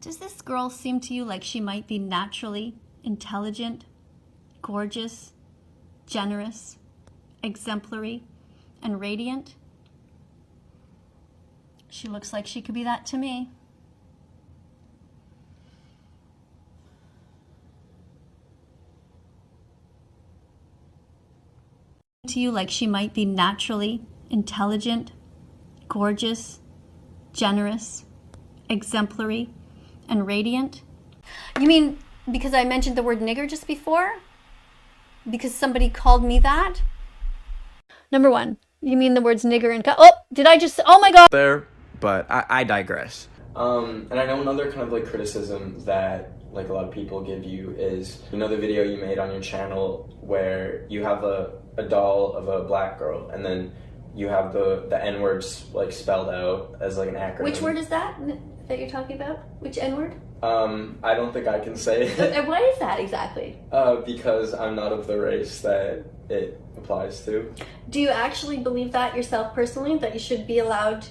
Does this girl seem to you like she might be naturally intelligent, gorgeous, generous, exemplary, and radiant? She looks like she could be that to me. To you like she might be naturally intelligent, gorgeous, generous, exemplary, and radiant? You mean because I mentioned the word nigger just before? Because somebody called me that? Number one, you mean the words nigger and oh, did I just, oh my God. There, but I digress. And I know another kind of like criticism that like a lot of people give you is, you know, the video you made on your channel where you have a doll of a black girl and then you have the N-words like spelled out as like an acronym. Which word is that you're talking about? Which N-word? I don't think I can say it. And why is that exactly? Because I'm not of the race that it applies to. Do you actually believe that yourself personally, that you should be allowed,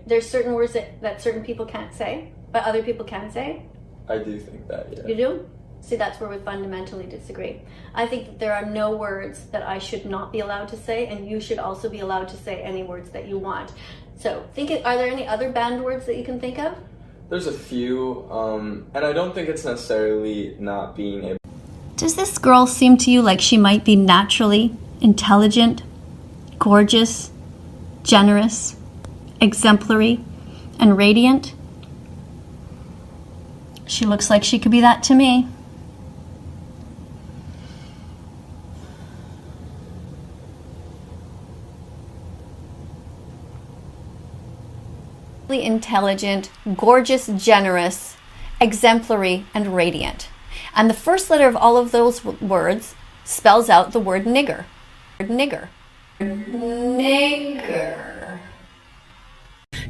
there's certain words that certain people can't say, but other people can say? I do think that, yeah. You do? See, that's where we fundamentally disagree. I think that there are no words that I should not be allowed to say, and you should also be allowed to say any words that you want. So, are there any other banned words that you can think of? There's a few, and I don't think it's necessarily not being able. Does this girl seem to you like she might be naturally intelligent, gorgeous, generous, exemplary, and radiant? She looks like she could be that to me. Intelligent, gorgeous, generous, exemplary, and radiant. And the first letter of all of those words spells out the word nigger. Nigger. Nigger.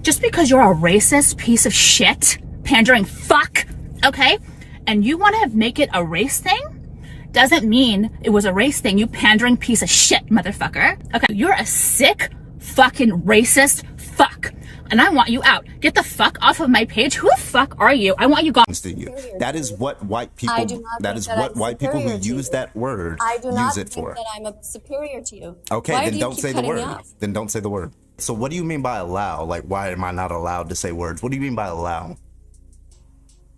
Just because you're a racist piece of shit, pandering fuck, okay, and you want to make it a race thing, doesn't mean it was a race thing, you pandering piece of shit, motherfucker. Okay, you're a sick, fucking racist fuck. And I want you out. Get the fuck off of my page. Who the fuck are you? I want you gone. That is what white people. That is what white people who use that word use it for. That I'm superior to you. Okay, then don't say the word. Then don't say the word. So what do you mean by allow? Like, why am I not allowed to say words? What do you mean by allow?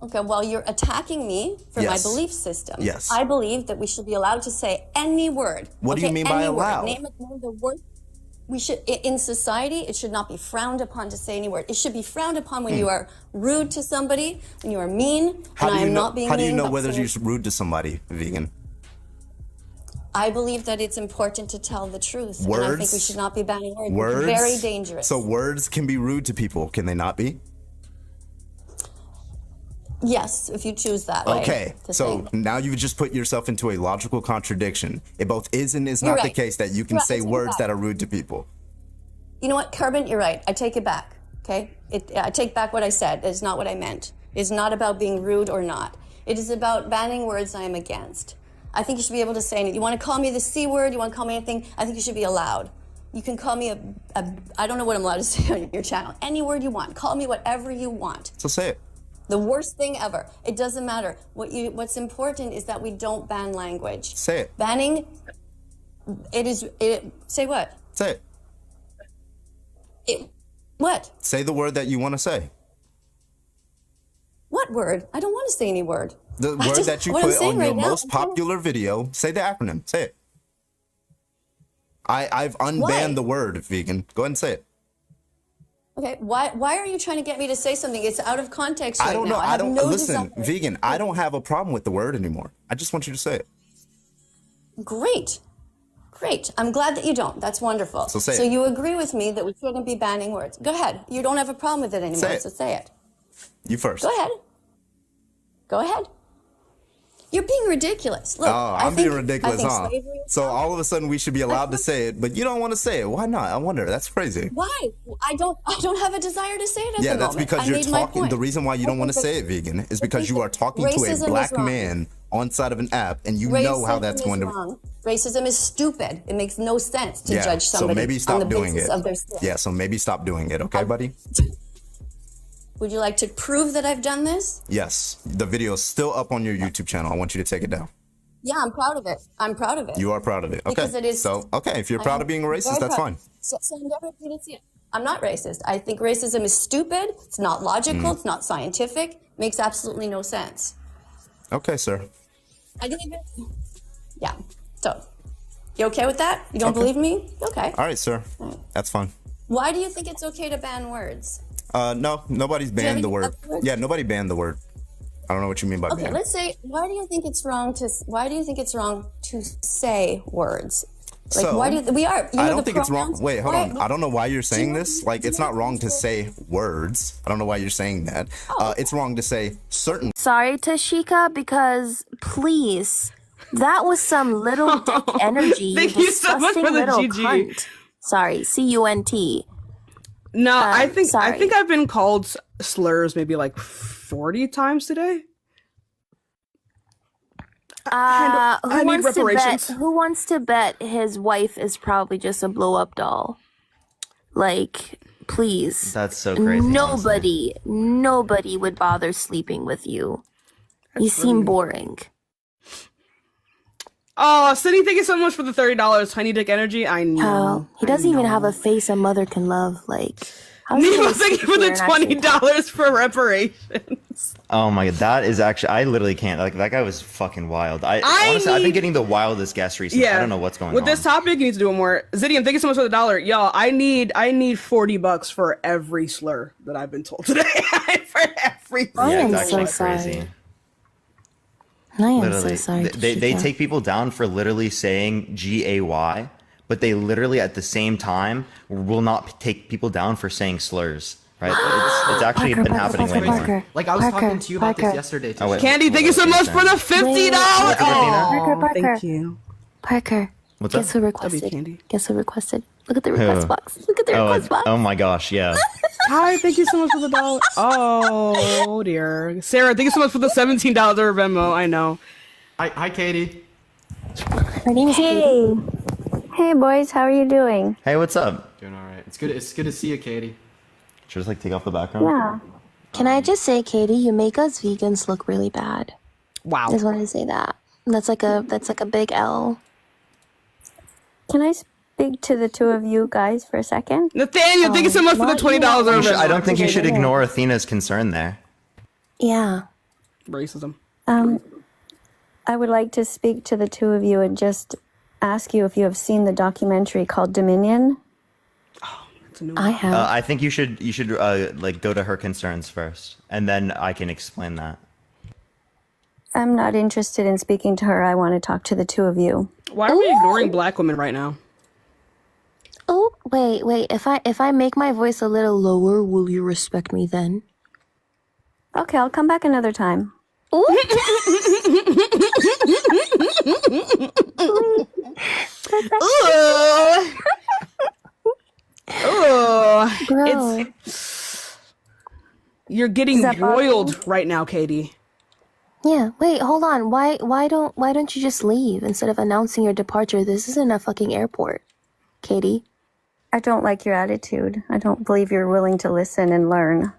Okay, well, you're attacking me for my belief system. Yes. I believe that we should be allowed to say any word. What do you mean by allow? Name the word. We should, in society, it should not be frowned upon to say any word. It should be frowned upon when you are rude to somebody, when you are mean, and I am not being mean. How do you know whether you're rude to somebody, vegan? I believe that it's important to tell the truth. Words? And I think we should not be banning words. Words? It's very dangerous. So words can be rude to people, can they not be? Yes, if you choose that way. Okay, so now you've just put yourself into a logical contradiction. It both is and is not the case that you can say words that are rude to people. You know what, Carbon, you're right. I take it back, okay? I take back what I said. It's not what I meant. It's not about being rude or not. It is about banning words I am against. I think you should be able to say anything. You want to call me the C word, you want to call me anything, I think you should be allowed. You can call me I don't know what I'm allowed to say on your channel. Any word you want. Call me whatever you want. So say it. The worst thing ever. It doesn't matter. What's important is that we don't ban language. Say it. Banning, say what? Say it. What? Say the word that you want to say. What word? I don't want to say any word. The word that you put on your most popular video. Say the acronym. Say it. I've unbanned the word, vegan. Go ahead and say it. Okay, why are you trying to get me to say something? It's out of context right now. I don't know. I don't listen, vegan, I don't have a problem with the word anymore. I just want you to say it. Great. I'm glad that you don't. That's wonderful. So say it. So you agree with me that we shouldn't be banning words. Go ahead. You don't have a problem with it anymore, so say it. You first. Go ahead. You're being ridiculous. Look, I'm being ridiculous, huh? So all of a sudden we should be allowed to say it, but you don't want to say it. Why not? I wonder. That's crazy. Why? I don't have a desire to say it at the moment. Yeah, that's because you're talking. The reason why you don't want to say it, vegan, is because you are talking to a black man on side of an app, and you know how that's going to. Racism is stupid. It makes no sense to judge somebody so maybe stop on the doing basis it. of their skin. Yeah, so maybe stop doing it, okay, buddy? Would you like to prove that I've done this? Yes, the video is still up on your YouTube channel. I want you to take it down. Yeah, I'm proud of it. I'm proud of it. You are proud of it. Okay. Because it is. So, okay, if you're proud of being a racist, that's fine. So I'm never going to see it. I'm not racist. I think racism is stupid. It's not logical. It's not scientific. Makes absolutely no sense. Okay, sir. I didn't even. Yeah. So, you okay with that? You don't believe me? Okay. All right, sir. That's fine. Why do you think it's okay to ban words? No, nobody's banned the word. Yeah, nobody banned the word. I don't know what you mean by Okay, ban. let's say, why do you think it's wrong to say words? Like, So, why do we are? You know, I don't the think it's wrong. pronouns- Wait, hold why- on. I don't know why you're saying you- this. Like, do it's you not know wrong to these say words. I don't know why you're saying that. It's wrong to say certain. Sorry, Tashika, because please, that was some little dick energy. You Thank you so much disgusting for the little GG. cunt. Sorry, CUNT. No, I think sorry. I've been called slurs maybe like 40 times today. I need reparations. Who wants to bet his wife is probably just a blow up doll? Like, please. That's so crazy. Nobody would bother sleeping with you. You seem boring. Oh, Cindy, thank you so much for the $30. Tiny Dick Energy. I know. He doesn't even have a face a mother can love. Like, how's he Nemo, gonna thank you sit for the here and actually $20 for reparations. Oh my god, that is actually, I literally can't, like, that guy was fucking wild. Honestly, I've been getting the wildest guests recently. Yeah. I don't know what's going With on. this topic, you need to do it more. Zidian, thank you so much for the dollar. Y'all, I need $40 for every slur that I've been told today. For every I Yeah, am it's actually so crazy. sorry. I am Literally, so sorry. they Tashika. take people down for literally saying GAY, but they literally at the same time will not take people down for saying slurs. Right? It's actually been happening way more. Like I was talking to you about this yesterday. Oh, wait. Candy, thank you so much for the $50. Parker. Thank you. Parker. What's Guess up? who W requested? Candy. Guess who requested? Look at the request box. Look at the request box. Oh my gosh, yeah. Hi, thank you so much for the dollar. Oh dear. Sarah, thank you so much for the $17 Venmo. I know. Hi, Katie. Her name is Katie. Hey boys, how are you doing? Hey, what's up? Doing all right. It's good to see you, Katie. Should I just like take off the background? Yeah. Can I just say, Katie, you make us vegans look really bad. Wow. I just wanted to say that. That's like a big L. Can I speak to the two of you guys for a second? Nathaniel, thank you so much for the not you. $20 I don't think you should Okay. ignore Athena's concern there. Yeah. Racism. I would like to speak to the two of you and just ask you if you have seen the documentary called Dominion. It's a new I one. have. I think you should like go to her concerns first, and then I can explain that. I'm not interested in speaking to her. I want to talk to the two of you. Why are we ignoring black women right now? Oh, wait. If I make my voice a little lower, will you respect me then? Okay, I'll come back another time. Bro. You're getting that roiled right now, Katie. Yeah, wait, hold on. Why don't you just leave instead of announcing your departure? This isn't a fucking airport. Katie. I don't like your attitude. I don't believe you're willing to listen and learn.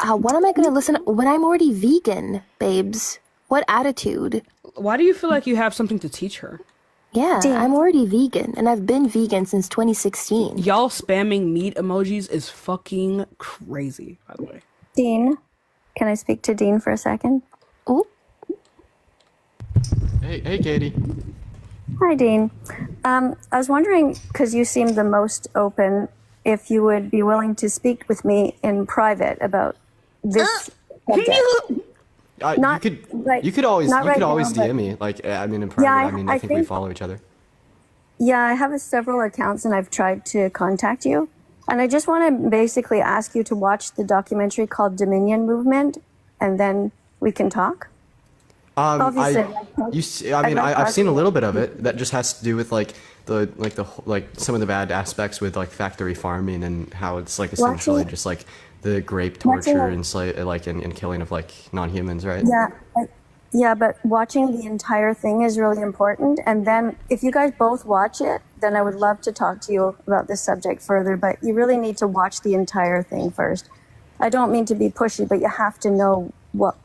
What am I gonna listen when I'm already vegan, babes? What attitude? Why do you feel like you have something to teach her? Yeah, I'm already vegan, and I've been vegan since 2016. Y'all spamming meat emojis is fucking crazy, by the way. Dean, can I speak to Dean for a second? Ooh. Hey, Katie. Hi, Dean. I was wondering, because you seem the most open, if you would be willing to speak with me in private about this subject. Not You could always not right now, DM but- me. Like I mean, in private. Yeah, I mean, I think we think- follow each other. Yeah, I have several accounts and I've tried to contact you. And I just want to basically ask you to watch the documentary called Dominion Movement, and then we can talk. Obviously, I've seen a little bit of it. That just has to do with like some of the bad aspects with like factory farming and how it's like essentially Watching- just like the grape Watching torture it- and killing of like non-humans, right? Yeah, but watching the entire thing is really important. And then if you guys both watch it, then I would love to talk to you about this subject further. But you really need to watch the entire thing first. I don't mean to be pushy, but you have to know what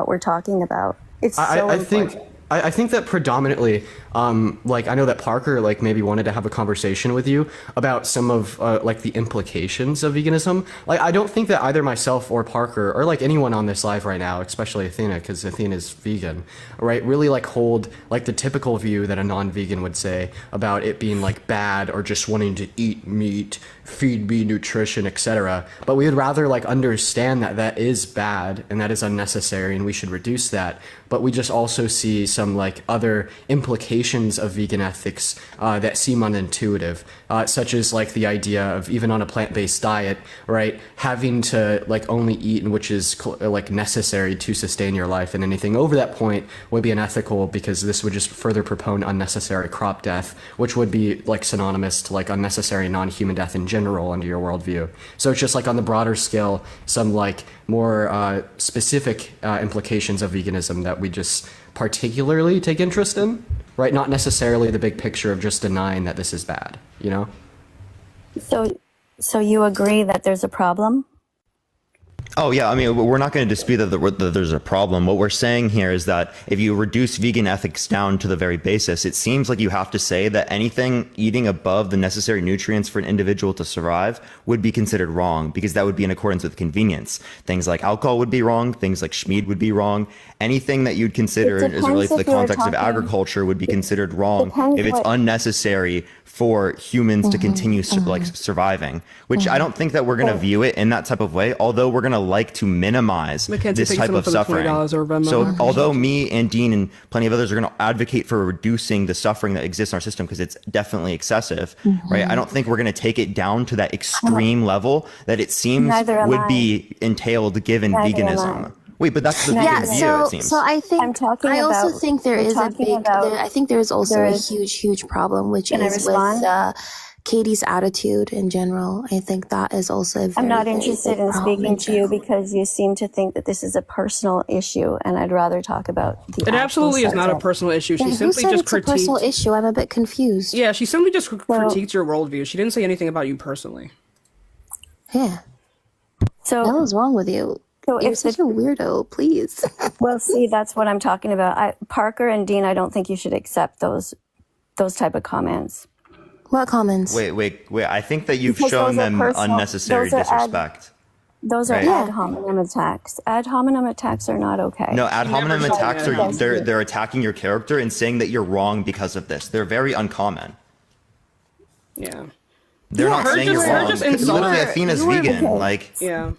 we're talking about. It's so I think important. I think that predominantly, like I know that Parker like maybe wanted to have a conversation with you about some of like the implications of veganism. Like I don't think that either myself or Parker or like anyone on this live right now, especially Athena, because Athena is vegan, right? Really like hold like the typical view that a non-vegan would say about it being like bad or just wanting to eat meat, feed me nutrition, etc. But we would rather like understand that that is bad and that is unnecessary and we should reduce that. But we just also see some like other implications of vegan ethics that seem unintuitive, such as like the idea of even on a plant-based diet, right, having to like only eat which is like necessary to sustain your life, and anything over that point would be unethical because this would just further propone unnecessary crop death, which would be like synonymous to like unnecessary non-human death in general under your worldview. So it's just like on the broader scale, some like more specific implications of veganism that we just particularly take interest in, right? Not necessarily the big picture of just denying that this is bad, you know? So you agree that there's a problem? Oh, yeah. I mean, we're not going to dispute that there's a problem. What we're saying here is that if you reduce vegan ethics down to the very basis, it seems like you have to say that anything eating above the necessary nutrients for an individual to survive would be considered wrong, because that would be in accordance with convenience. Things like alcohol would be wrong. Things like schmeat would be wrong. Anything that you'd consider as it relates to the context of agriculture would be considered wrong if it's unnecessary for humans to continue like surviving, which I don't think that we're going to view it in that type of way, although we're going to like to minimize this type of suffering. So although me and Dean and plenty of others are going to advocate for reducing the suffering that exists in our system because it's definitely excessive, right? I don't think we're going to take it down to that extreme level that it seems would be entailed given veganism. Wait, but that's the vegan view, it seems. So I think I also think there is a big. I think there is also a huge problem, which is with Katie's attitude in general. I think that is also. I'm not interested in speaking to you because you seem to think that this is a personal issue, and I'd rather talk about the. It absolutely is not a personal issue. She simply just critiqued. It's a personal issue. I'm a bit confused. Yeah, she simply just critiqued your worldview. She didn't say anything about you personally. Yeah. So what was wrong with you? So you're such a weirdo, please. Well, see, that's what I'm talking about. Parker and Dean, I don't think you should accept those type of comments. What comments? Wait. I think that you've shown them unnecessary disrespect. Those are ad hominem attacks. Ad hominem attacks are not okay. No, ad hominem attacks are they're attacking your character and saying that you're wrong because of this. They're very uncommon. Yeah. They're not saying you're wrong. Literally, Athena's vegan.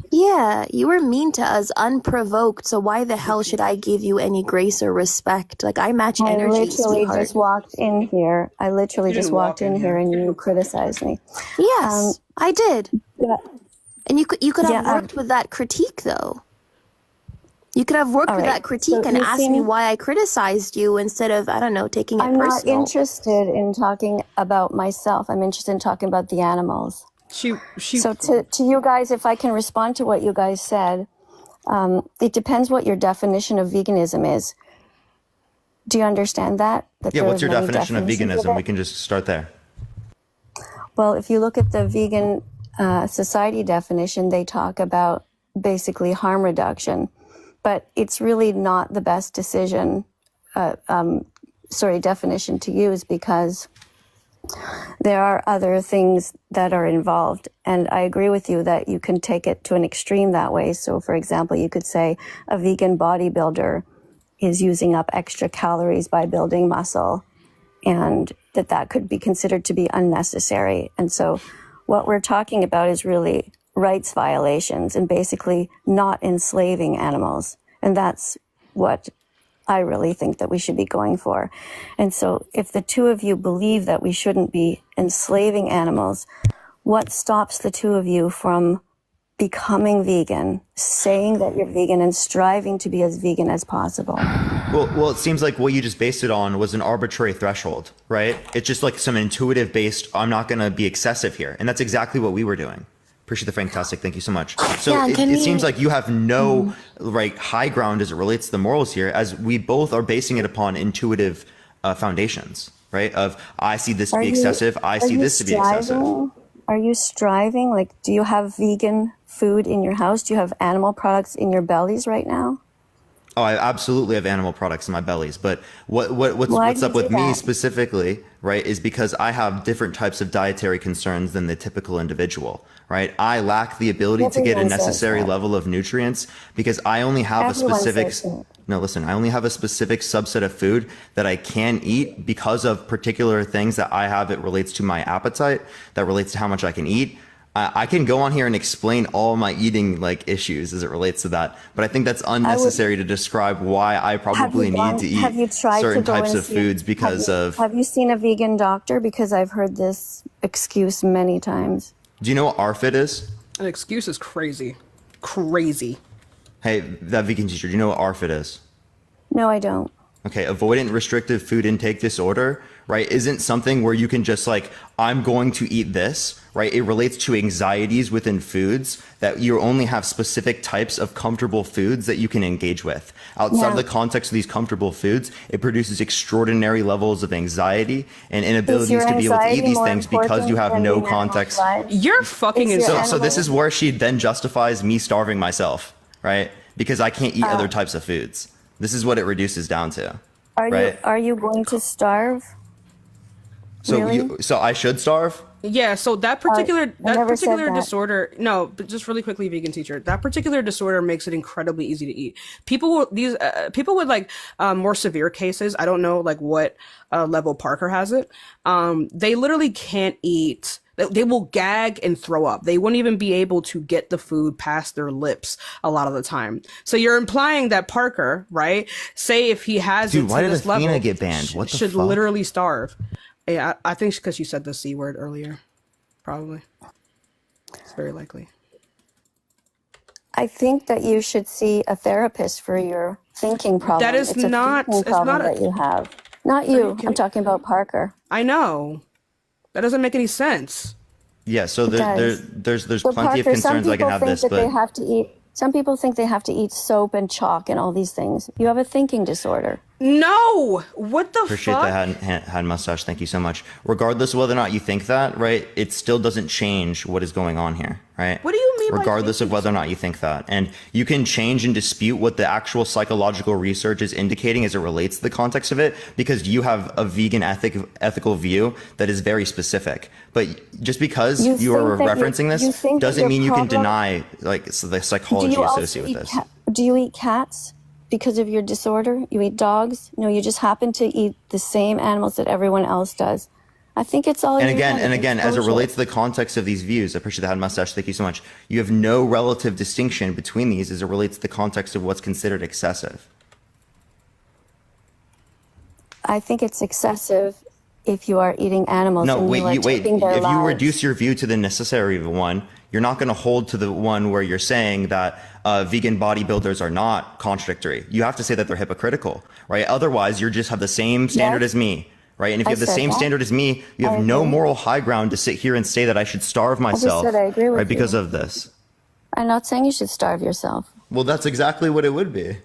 Yeah, you were mean to us unprovoked. So why the hell should I give you any grace or respect? Like I match energy. I literally just walked in here. And you criticized me. Yes, I did. Yeah. And you could have worked with that critique though. You could have worked with that critique and asked me why I criticized you instead of, I don't know, taking it personal. I'm not interested in talking about myself. I'm interested in talking about the animals. So to you guys, if I can respond to what you guys said, it depends what your definition of veganism is. Do you understand that? Yeah, what's your definition of veganism? We can just start there. Well, if you look at the vegan society definition, they talk about basically harm reduction. But it's really not the best definition to use because there are other things that are involved. And I agree with you that you can take it to an extreme that way. So, for example, you could say a vegan bodybuilder is using up extra calories by building muscle, and that could be considered to be unnecessary. And so what we're talking about is really rights violations and basically not enslaving animals. And that's what I really think that we should be going for. And so if the two of you believe that we shouldn't be enslaving animals, what stops the two of you from becoming vegan, saying that you're vegan and striving to be as vegan as possible? Well, it seems like what you just based it on was an arbitrary threshold, right? It's just like some intuitive based, I'm not going to be excessive here. And that's exactly what we were doing. Appreciate the fantastic. Thank you so much. So it seems like you have no high ground as it relates to the morals here, as we both are basing it upon intuitive foundations, right? Of I see this to be excessive. I see this to be excessive. Are you striving? Like, do you have vegan food in your house? Do you have animal products in your bellies right now? Oh, I absolutely have animal products in my bellies, but what's up with me specifically, right, is because I have different types of dietary concerns than the typical individual, right? I lack the ability to get a necessary level of nutrients because I only have a specific, no, listen, I only have a specific subset of food that I can eat because of particular things that I have. It relates to my appetite, that relates to how much I can eat. I can go on here and explain all my eating like issues as it relates to that, but I think that's unnecessary to describe why I probably need to eat certain types of foods because of. Have you seen a vegan doctor? Because I've heard this excuse many times. Do you know what ARFID is? An excuse is crazy. Crazy. Hey, that vegan teacher, do you know what ARFID is? No, I don't. Okay, avoidant restrictive food intake disorder, right, isn't something where you can just like, I'm going to eat this, right? It relates to anxieties within foods that you only have specific types of comfortable foods that you can engage with. Outside of the context of these comfortable foods, it produces extraordinary levels of anxiety and inabilities to be able to eat these things because you have no context. You're fucking insane. So this is where she then justifies me starving myself, right? Because I can't eat other types of foods. This is what it reduces down to. Are you going to starve? So really? So I should starve? Yeah, so that particular disorder, no, but just really quickly, vegan teacher, that particular disorder makes it incredibly easy to eat. People with like more severe cases, I don't know like what level Parker has it. They literally can't eat. They will gag and throw up. They wouldn't even be able to get the food past their lips a lot of the time. So you're implying that Parker, right? Say if he has Dude, why did Athena get banned? What the should fuck? literally starve. Yeah, I think because you said the C word earlier. Probably. It's very likely. I think that you should see a therapist for your thinking problem. That is not. It's not that you have. Not you. I'm talking about Parker. I know. That doesn't make any sense. Yeah, so there's plenty of concerns I can have this, but they have to eat. Some people think they have to eat soap and chalk and all these things. You have a thinking disorder. No! What the appreciate fuck? that hand mustache. Thank you so much. Regardless of whether or not you think that, right, it still doesn't change what is going on here, right? What do you mean? Regardless of whether or not you think that. And you can change and dispute what the actual psychological research is indicating as it relates to the context of it, because you have a vegan ethical view that is very specific. But just because you are referencing this doesn't mean you can deny like the psychology associated with this. Do you eat cats? Because of your disorder, you eat dogs? No, you just happen to eat the same animals that everyone else does. I think it's all. And again, as it relates to the context of these views, I appreciate the hand mustache. Thank you so much. You have no relative distinction between these as it relates to the context of what's considered excessive. I think it's excessive if you are eating animals. No, and wait. If you reduce your view to the necessary one, you're not going to hold to the one where you're saying that vegan bodybuilders are not contradictory. You have to say that they're hypocritical, right? Otherwise, you just have the same standard as me, right? And if you have the same standard as me, you have no moral high ground to sit here and say that I should starve myself, right? Because of this. I'm not saying you should starve yourself. Well, that's exactly what it would be.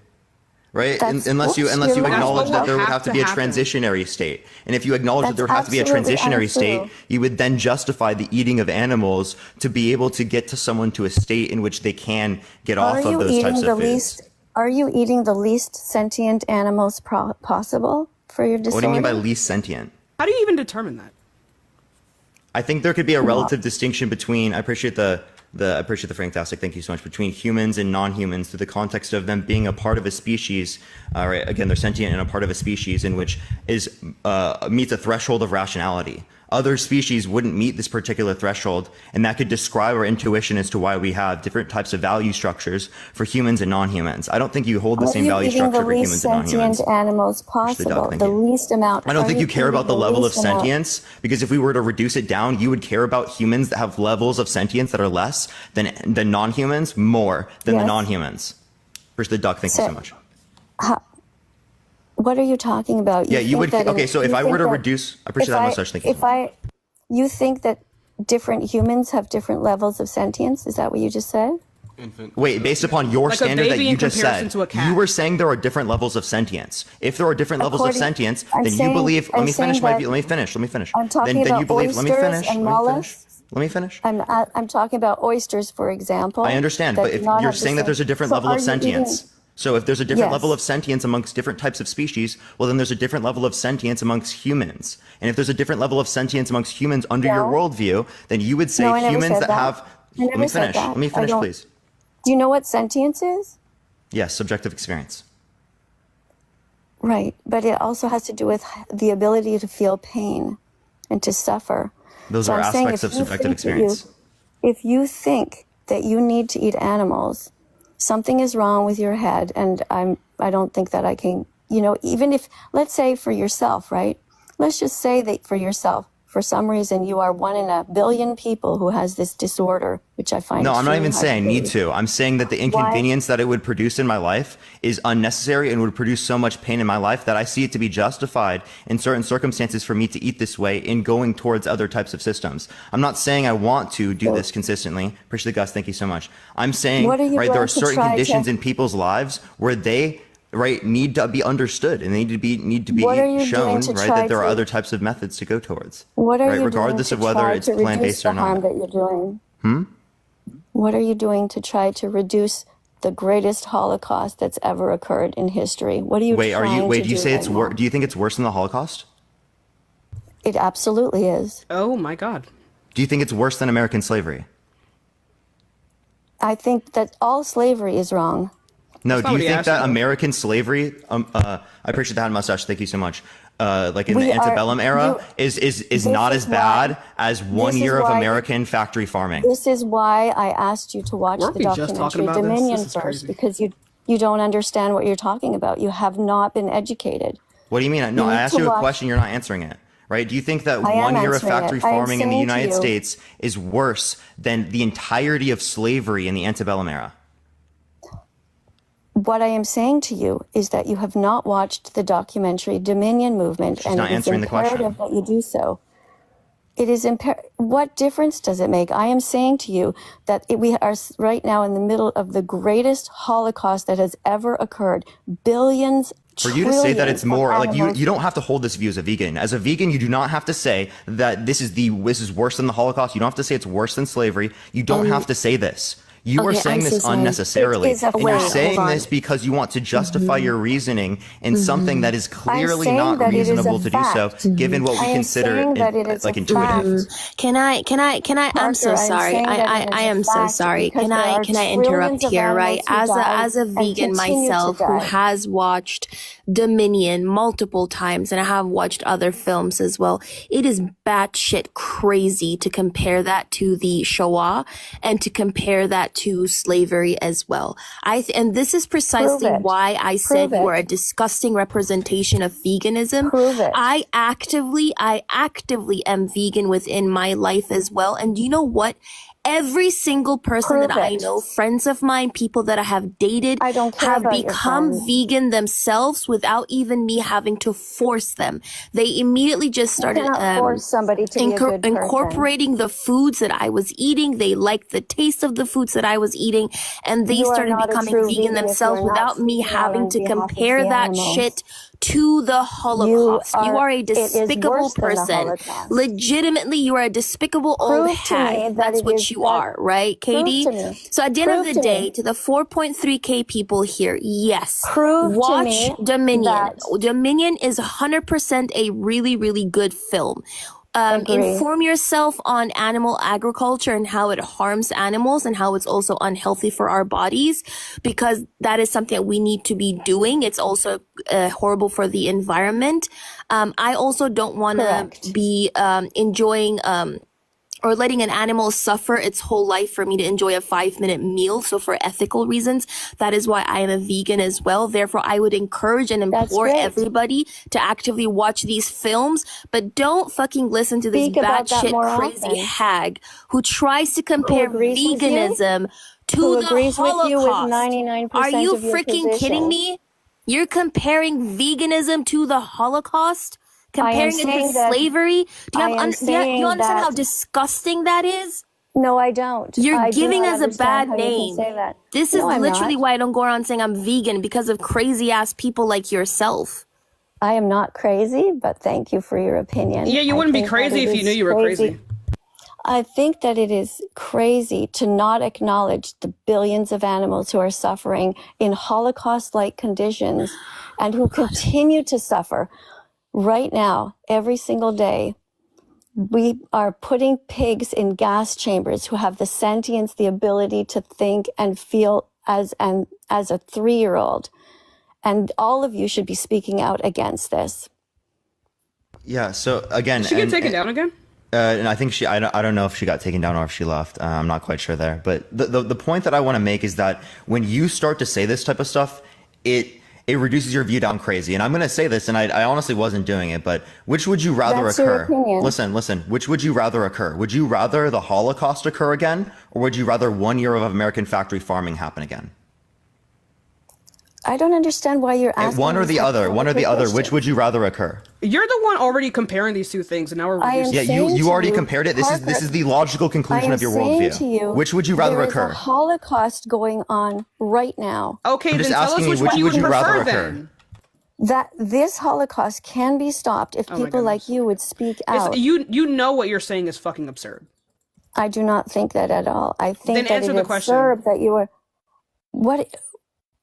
Right? Unless you acknowledge that there would have to be a transitionary state. And if you acknowledge that there would have to be a transitionary state, you would then justify the eating of animals to be able to get to someone to a state in which they can get off of those types of foods. Are you eating the least sentient animals possible for your disorder? What do you mean by least sentient? How do you even determine that? I think there could be a relative distinction between, I appreciate the fantastic, thank you so much, between humans and non-humans through the context of them being a part of a species, right? Again, they're sentient and a part of a species in which meets a threshold of rationality. Other species wouldn't meet this particular threshold, and that could describe our intuition as to why we have different types of value structures for humans and non-humans. I don't think you hold the same value structure for humans and non-humans. The least sentient animals possible, the least amount. I don't think you care about the level of sentience, because if we were to reduce it down, you would care about humans that have levels of sentience that are less than non-humans more than the non-humans. Appreciate the duck. Thank you so much. What are you talking about? You would. Okay, so if I were to reduce, I appreciate that much. Thank you. You think that different humans have different levels of sentience? Is that what you just said? Wait, based upon your standard that you just said, you were saying there are different levels of sentience. If there are different levels of sentience, then you believe. Let me finish. Let me finish. I'm talking about oysters and mollusks. Let me finish. I'm talking about oysters, for example. I understand, but if you're saying that there's a different level of sentience, so if there's a different level of sentience amongst different types of species, well, then there's a different level of sentience amongst humans. And if there's a different level of sentience amongst humans under your worldview, then you would say humans that have. Let me finish. Let me finish, please. Do you know what sentience is? Yes, subjective experience. Right, but it also has to do with the ability to feel pain and to suffer. Those are aspects of subjective experience. If you think that you need to eat animals, something is wrong with your head, and I don't think that I can, even if, let's say for yourself, right? Let's just say that for yourself, for some reason, you are 1 in a billion people who has this disorder, which I find. No, I'm not even saying I need to. I'm saying that the inconvenience that it would produce in my life is unnecessary and would produce so much pain in my life that I see it to be justified in certain circumstances for me to eat this way in going towards other types of systems. I'm not saying I want to do this consistently. Appreciate it, Gus. Thank you so much. I'm saying, right, there are certain conditions in people's lives where they need to be understood and they need to be shown, right, that there are other types of methods to go towards. What are you regardless doing of whether it's plant-based or not? Harm that you're doing? What are you doing to try to reduce the greatest Holocaust that's ever occurred in history? What are you trying to do? Do you say it's worse? Do you think it's worse than the Holocaust? It absolutely is. Oh my God. Do you think it's worse than American slavery? I think that all slavery is wrong. No, do you think that American slavery, I appreciate the hat mustache, thank you so much, like in the antebellum era, is not as bad as 1 year of American factory farming? This is why I asked you to watch the documentary Dominion first, because you don't understand what you're talking about. You have not been educated. What do you mean? No, I asked you a question, you're not answering it. Right? Do you think that 1 year of factory farming in the United States is worse than the entirety of slavery in the antebellum era? What I am saying to you is that you have not watched the documentary Dominion Movement, and it is imperative that you do so. It is what difference does it make? I am saying to you that we are right now in the middle of the greatest Holocaust that has ever occurred. Billions. For you to say that it's more like you don't have to hold this view as a vegan. As a vegan, you do not have to say that this is worse than the Holocaust. You don't have to say it's worse than slavery. You don't have to say this. You are saying this unnecessarily. And you're saying this because you want to justify your reasoning in something that is clearly not reasonable to do so, given what we consider like intuitive. Can I? I'm so sorry. I am so sorry. Can I interrupt here, right? As a vegan myself who has watched Dominion multiple times, and I have watched other films as well, it is batshit crazy to compare that to the Shoah and to compare that to slavery as well. And this is precisely why I said you are a disgusting representation of veganism. I actively am vegan within my life as well. And you know what? Every single person that I know, friends of mine, people that I have dated, have become vegan themselves without even me having to force them. They immediately just started force somebody to be a good incorporating the foods that I was eating. They liked the taste of the foods that I was eating, and they started becoming vegan themselves without me having to compare that shit to the Holocaust. You are a despicable person. Legitimately, you are a despicable old hag. That's what you are, right, Katie? So at the end of the day, to the 4.3K people here, yes, watch Dominion. Dominion is 100% a really, really good film. Inform yourself on animal agriculture and how it harms animals and how it's also unhealthy for our bodies, because that is something that we need to be doing. It's also horrible for the environment. I also don't want to be enjoying or letting an animal suffer its whole life for me to enjoy a 5-minute meal. So for ethical reasons, that is why I am a vegan as well. Therefore, I would encourage and implore everybody to actively watch these films, but don't fucking listen to this batshit crazy hag who tries to compare veganism to the Holocaust. Are you freaking kidding me? You're comparing veganism to the Holocaust? Comparing it to slavery? Do you understand how disgusting that is? No, I don't. You're giving us a bad name. This is literally why I don't go around saying I'm vegan, because of crazy ass people like yourself. I am not crazy, but thank you for your opinion. Yeah, you wouldn't be crazy if you knew you were crazy. I think that it is crazy to not acknowledge the billions of animals who are suffering in Holocaust-like conditions and who continue to suffer right now, every single day. We are putting pigs in gas chambers who have the sentience, the ability to think and feel as a 3-year-old. And all of you should be speaking out against this. Yeah. So again, Did she get taken down again? And I think I don't know if she got taken down or if she left. I'm not quite sure there. But the point that I want to make is that when you start to say this type of stuff, it reduces your view down crazy. And I'm going to say this, and I honestly wasn't doing it, but which would you rather That's occur? Your opinion. Listen. Which would you rather occur? Would you rather the Holocaust occur again, or would you rather 1 year of American factory farming happen again? I don't understand why you're asking. One or the other. One or the other. Which would you rather occur? You're the one already comparing these two things, and now we're reducing. Yeah, you already compared it. This is the logical conclusion of your worldview. Which would you rather occur? There is a Holocaust going on right now. Okay, then tell us which one you would prefer then. That this Holocaust can be stopped if people like you would speak out. You know what you're saying is fucking absurd. I do not think that at all. I think then that answer it the is question. absurd that you are. What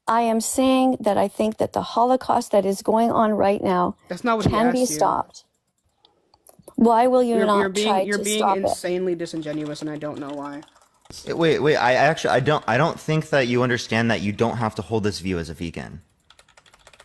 I am saying that I think that the Holocaust that is going on right now can be stopped. Why will you not try to stop it? You're being insanely disingenuous, and I don't know why. Wait. I don't think that you understand that you don't have to hold this view as a vegan.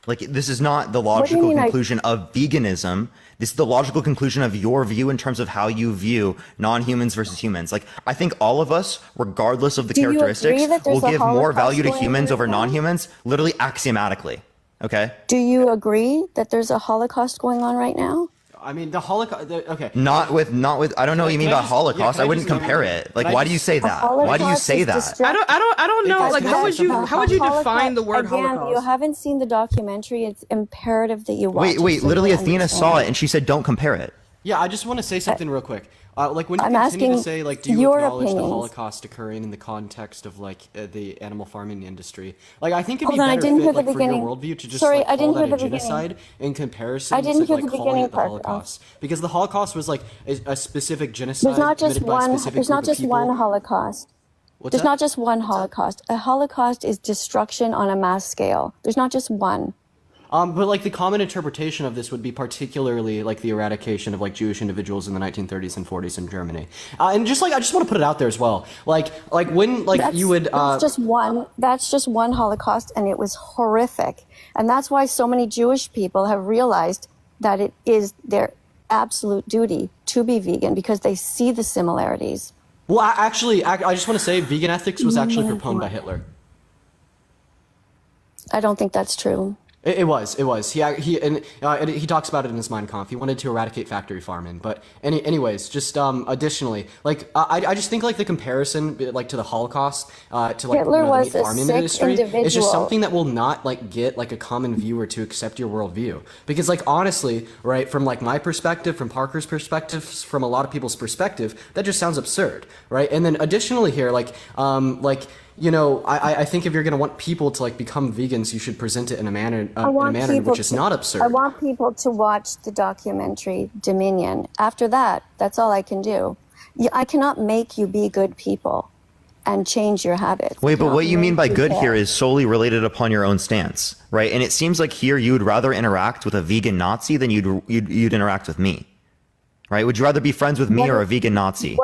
Like, this is not the logical conclusion of veganism. This is the logical conclusion of your view in terms of how you view non-humans versus humans. Like, I think all of us, regardless of the characteristics, will give more value to humans over non-humans, literally axiomatically. Okay? Do you agree that there's a Holocaust going on right now? I mean, the Holocaust. Okay. Not with. I don't know what you mean by Holocaust. I wouldn't compare it. Like, why do you say that? Why do you say that? I don't know. Like, how would you define the word Holocaust? You haven't seen the documentary. It's imperative that you watch it. Wait. Literally, Athena saw it and she said, "Don't compare it." Yeah, I just want to say something real quick. Like, when you I'm continue to asking say, like, do you your acknowledge the opinions. Holocaust occurring in the context of, like, the animal farming industry? Like, I think it'd Hold be on, I better didn't fit, hear the like, for your beginning. worldview to just, Sorry, like, I didn't call hear that a the beginning. genocide in comparison I didn't to, hear like, the calling beginning it the part. Holocaust. Because the Holocaust was, like, a specific genocide There's not just committed by a one. specific There's not group of just one people. Holocaust. What's There's that? not just one Holocaust. A Holocaust is destruction on a mass scale. There's not just one. But like the common interpretation of this would be particularly like the eradication of like Jewish individuals in the 1930s and 40s in Germany, and just like I just want to put it out there as well. Like when like you would. That's just one. That's just one Holocaust, and it was horrific. And that's why so many Jewish people have realized that it is their absolute duty to be vegan because they see the similarities. Well, I just want to say vegan ethics was actually proponed by Hitler. I don't think that's true. It was. He talks about it in his Mein Kampf. He wanted to eradicate factory farming, but anyways, just additionally, like I just think like the comparison like to the Holocaust, to like Hitler the was meat a farming sick industry, individual. is just something that will not like get like a common viewer to accept your worldview. Because like honestly, right, from like my perspective, from Parker's perspective, from a lot of people's perspective, that just sounds absurd, right? And then additionally here, you know, I think if you're going to want people to like become vegans, you should present it in a manner which is not absurd. I want people to watch the documentary Dominion. After that, that's all I can do. I cannot make you be good people and change your habits. Wait, but what you mean by good here is solely related upon your own stance, right? And it seems like here you would rather interact with a vegan Nazi than you'd interact with me, right? Would you rather be friends with me or a vegan Nazi?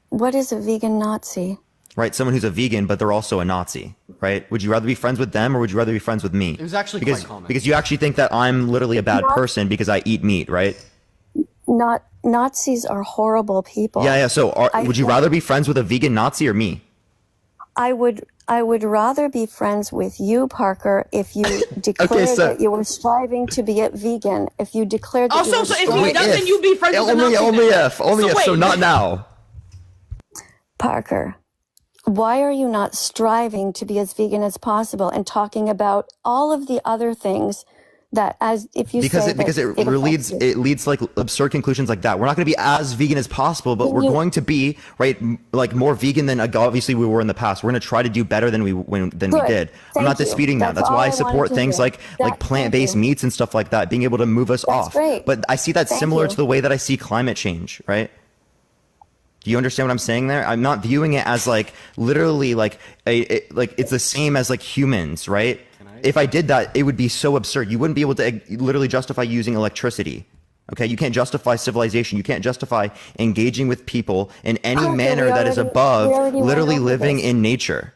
What is a vegan Nazi? Right, someone who's a vegan, but they're also a Nazi, right? Would you rather be friends with them or would you rather be friends with me? It was actually quite common. Because you actually think that I'm literally a bad person because I eat meat, right? Nazis are horrible people. Yeah. So would you rather be friends with a vegan Nazi or me? I would rather be friends with you, Parker, if you declared that you were striving to be a vegan. If you declared that so if he doesn't, you be friends with the Nazi. Only if, so not now. Parker, why are you not striving to be as vegan as possible and talking about all of the other things that, as if you say because it leads to like absurd conclusions like that. We're not going to be as vegan as possible, but we're going to be like more vegan than obviously we were in the past. We're going to try to do better than we did. I'm not disputing that. That's why I support things like plant-based meats and stuff like that, being able to move us off. Great. But I see that similar to the way that I see climate change, right? Do you understand what I'm saying there? I'm not viewing it as like literally like like it's the same as like humans, right? If I did that, it would be so absurd. You wouldn't be able to literally justify using electricity. Okay, you can't justify civilization. You can't justify engaging with people in any manner that is above literally living in nature.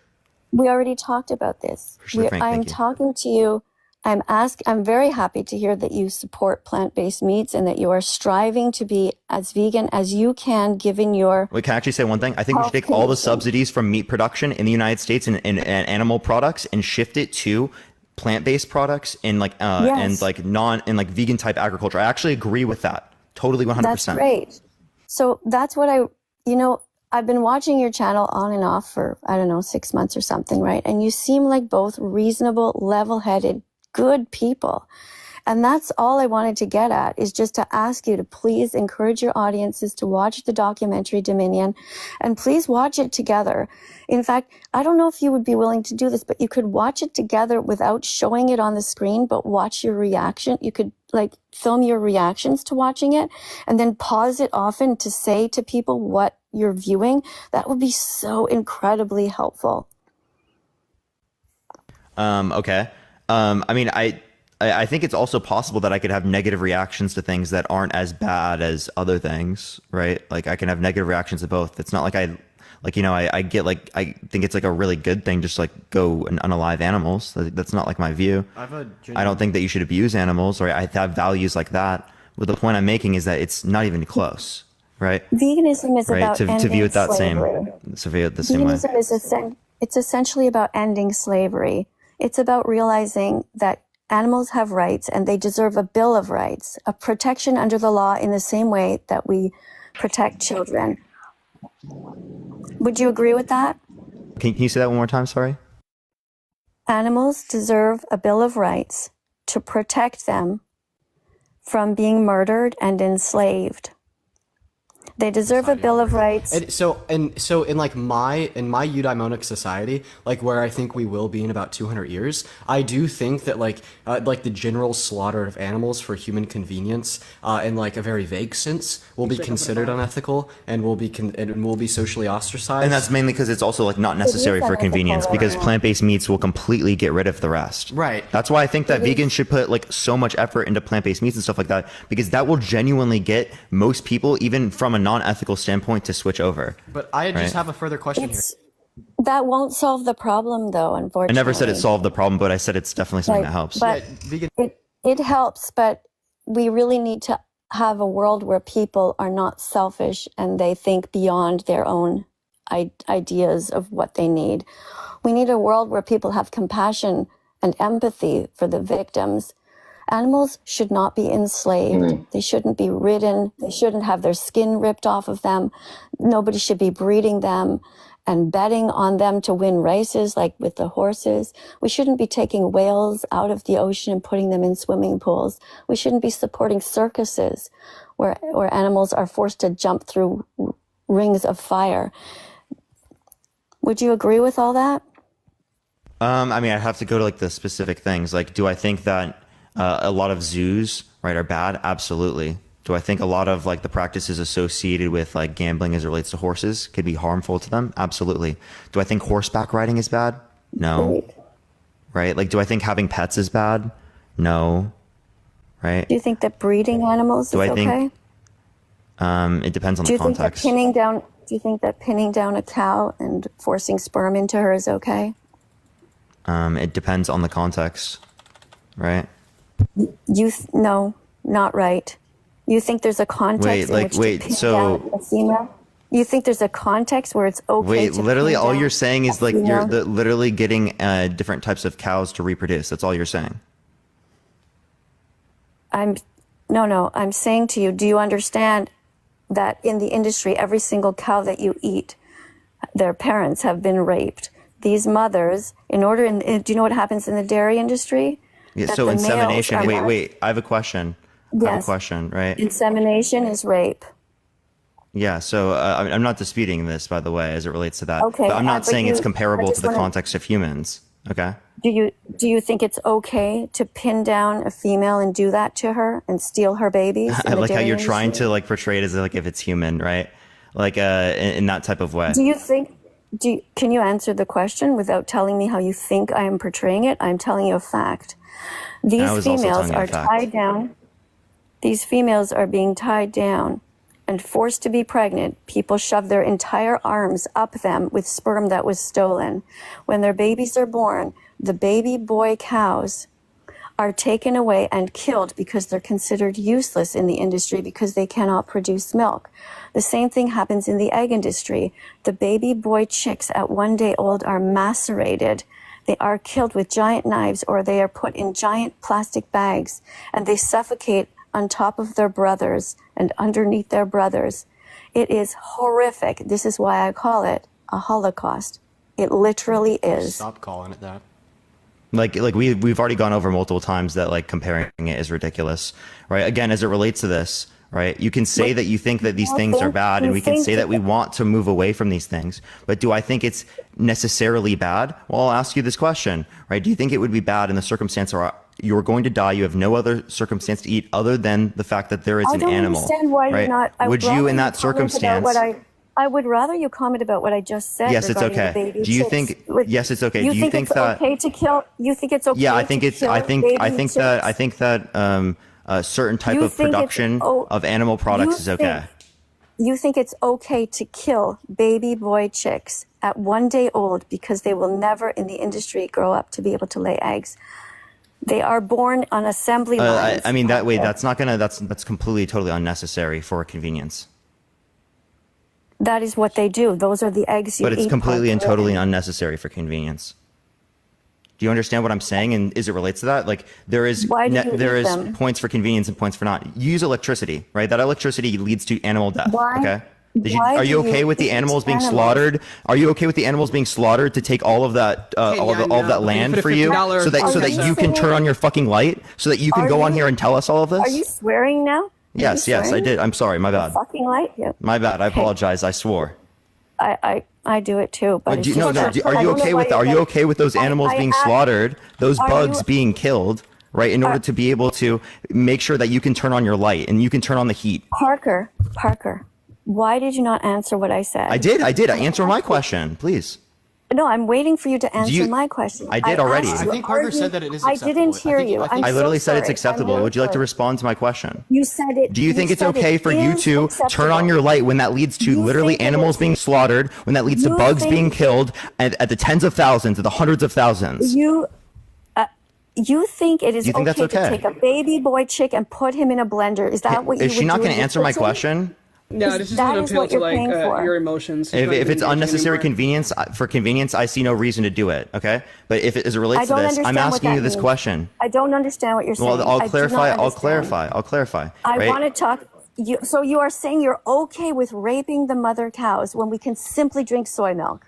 We already talked about this. Sure, Frank, I'm thank you. talking to you. I'm very happy to hear that you support plant-based meats and that you are striving to be as vegan as you can, given your. Wait, can I actually say one thing? I think we should take all the subsidies from meat production in the United States and animal products and shift it to plant-based products and like and like vegan type agriculture. I actually agree with that. Totally 100%. That's great. So that's what I've been watching your channel on and off for, I don't know, 6 months or something, right? And you seem like both reasonable, level-headed, good people. And that's all I wanted to get at, is just to ask you to please encourage your audiences to watch the documentary Dominion, and please watch it together. In fact, I don't know if you would be willing to do this, but you could watch it together without showing it on the screen, but watch your reaction. You could like film your reactions to watching it and then pause it often to say to people what you're viewing. That would be so incredibly helpful. Okay. I mean, I think it's also possible that I could have negative reactions to things that aren't as bad as other things, right? Like I can have negative reactions to both. It's not like I think it's like a really good thing just like go and unalive animals. That's not like my view. I don't think that you should abuse animals, or I have values like that. But the point I'm making is that it's not even close, right? Veganism is about to view it that slavery. to view it the same way. Veganism is it's essentially about ending slavery. It's about realizing that animals have rights and they deserve a Bill of Rights, a protection under the law in the same way that we protect children. Would you agree with that? Can you say that one more time? Sorry. Animals deserve a Bill of Rights to protect them from being murdered and enslaved. They deserve a Bill of Rights. And so in like my eudaimonic society, like where I think we will be in about 200 years, I do think that like the general slaughter of animals for human convenience, in like a very vague sense, will be considered unethical and will be socially ostracized. And that's mainly because it's also like not necessary for convenience, because plant-based meats will completely get rid of the rest. Right. That's why I think that vegans should put like so much effort into plant-based meats and stuff like that, because that will genuinely get most people, even from a non-ethical standpoint, to switch over. But I just have a further question here. That won't solve the problem, though, unfortunately. I never said it solved the problem, but I said it's definitely something that helps. But it helps, but we really need to have a world where people are not selfish and they think beyond their own ideas of what they need. We need a world where people have compassion and empathy for the victims. Animals should not be enslaved. They shouldn't be ridden. They shouldn't have their skin ripped off of them. Nobody should be breeding them and betting on them to win races like with the horses. We shouldn't be taking whales out of the ocean and putting them in swimming pools. We shouldn't be supporting circuses where animals are forced to jump through rings of fire. Would you agree with all that? I mean, I have to go to like the specific things. Like, do I think that a lot of zoos, right, are bad? Absolutely. Do I think a lot of like the practices associated with like gambling as it relates to horses could be harmful to them? Absolutely. Do I think horseback riding is bad? No. Right? Like, do I think having pets is bad? No. Right? Do you think that breeding animals is okay? It depends on the context. Do you think that pinning down a cow and forcing sperm into her is okay? It depends on the context, right? No, not right. You think there's a context in which to pin down a female? You think there's a context where it's okay Wait, to literally pin all down you're saying is like female? you're literally getting different types of cows to reproduce. That's all you're saying. I'm saying to you, do you understand that in the industry, every single cow that you eat, their parents have been raped? These mothers, do you know what happens in the dairy industry? Yeah, so insemination, wait, I have a question. Yes. I have a question, right? Insemination is rape. Yeah, so I'm not disputing this, by the way, as it relates to that. Okay, but I'm not saying it's comparable to the wanna- context of humans, okay? Do you think it's okay to pin down a female and do that to her and steal her babies? I like how you're trying to like portray it as like if it's human, right? like in that type of way. Do you think? Can you answer the question without telling me how you think I am portraying it? I'm telling you a fact. These females are tied down. These females are being tied down and forced to be pregnant. People shove their entire arms up them with sperm that was stolen. When their babies are born, the baby boy cows are taken away and killed because they're considered useless in the industry because they cannot produce milk. The same thing happens in the egg industry. The baby boy chicks at 1 day old are macerated. They are killed with giant knives, or they are put in giant plastic bags, and they suffocate on top of their brothers and underneath their brothers. It is horrific. This is why I call it a Holocaust. It literally is. Stop calling it that. Like we've already gone over multiple times that like comparing it is ridiculous, right? Again, as it relates to this, right? You can say that you think that these things are bad, and we can say that we want to move away from these things. But do I think it's necessarily bad? Well, I'll ask you this question, right? Do you think it would be bad in the circumstance where you're going to die, you have no other circumstance to eat other than the fact that there is an animal? I don't understand why you're not. Would you, in that circumstance? I would rather you comment about what I just said. Yes, it's okay. Do you think? Yes, it's okay. Do you think that? Okay to kill? You think it's okay? Yeah, I think it's. I think that a certain type of production of animal products is okay. You think it's okay to kill baby boy chicks at 1 day old because they will never in the industry grow up to be able to lay eggs? They are born on assembly lines. I mean, that way, that's not gonna. That's completely, totally unnecessary for convenience. That is what they do. Those are the eggs you eat. But it's completely and totally unnecessary for convenience. Do you understand what I'm saying? And as it relates to that, like there is points for convenience and points for not. You use electricity, right? That electricity leads to animal death. Why? Okay. Are you okay with the animals being slaughtered? Are you okay with the animals being slaughtered to take all of that all of that land for you, so that you can turn on your fucking light, so that you can go on here and tell us all of this? Are you swearing now? Yes, I did. I'm sorry. My bad. Fucking light. Yeah. My bad. I apologize. I swore. I do it too. But are you okay with? Are you okay with those animals being slaughtered? Those bugs being killed, right? In order to be able to make sure that you can turn on your light and you can turn on the heat. Parker, why did you not answer what I said? I did. Answer my question, please. No, I'm waiting for you to answer my question. I did already. I think Parker said that it is acceptable. I didn't hear you. I literally said it's acceptable. Would you like to respond to my question? You said it. Do you think it's okay for you to turn on your light when that leads to literally animals being slaughtered, when that leads to bugs being killed at the tens of thousands, at the hundreds of thousands? You think it is okay to take a baby boy chick and put him in a blender? Is that what you would do? Is she not going to answer my question? No, this is going to appeal to like your emotions. If it's unnecessary convenience, for convenience, I see no reason to do it. Okay, but if it relates to this, I'm asking you this question. I don't understand what you're saying. Well, I'll clarify. I'll clarify. I want to talk. So you are saying you're okay with raping the mother cows when we can simply drink soy milk?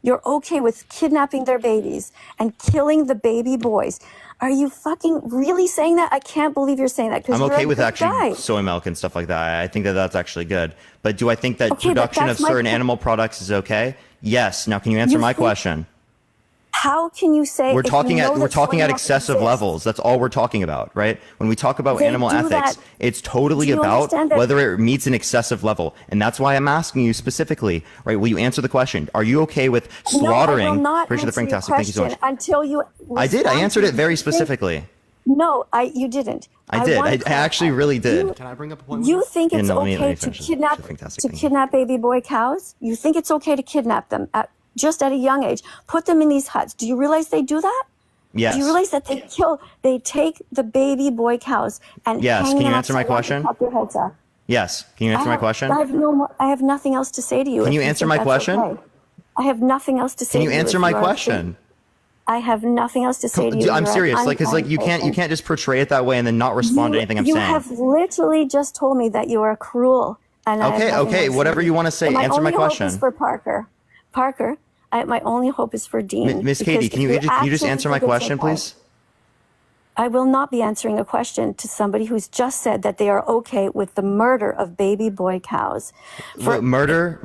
You're okay with kidnapping their babies and killing the baby boys? Are you fucking really saying that? I can't believe you're saying that. I'm okay with actually soy milk and stuff like that. I think that that's actually good. But do I think that production of certain animal products is okay? Yes. Now, can you answer my question? How can you say we're talking at excessive levels? That's all we're talking about, right? When we talk about animal ethics, it's totally about whether it meets an excessive level, and that's why I'm asking you specifically, right? Will you answer the question? Are you okay with slaughtering? No, I will not answer your question Thank you so much. until you. I did. I answered it very specifically. No, you didn't. I did. I actually really did. Can I bring up a point? You think it's okay to kidnap baby boy cows? You think it's okay to kidnap them just at a young age, put them in these huts? Do you realize they do that? Yes. Do you realize that they take the baby boy cows and yes. Can you answer my question? Cut their heads off? Yes. Can you answer my question? I have nothing else to say to you. Can you answer my question? Okay. I have nothing else to say to you. Can you answer my question? I have nothing else to say to you. I'm serious. You can't just portray it that way and then not respond to anything I'm saying. You have literally just told me that you are cruel. And okay. Whatever you want to say. Answer my question. My only hope is for Parker. My only hope is for Dean. Miss Katie, can you just answer my question, please? I will not be answering a question to somebody who's just said that they are okay with the murder of baby boy cows. Murder?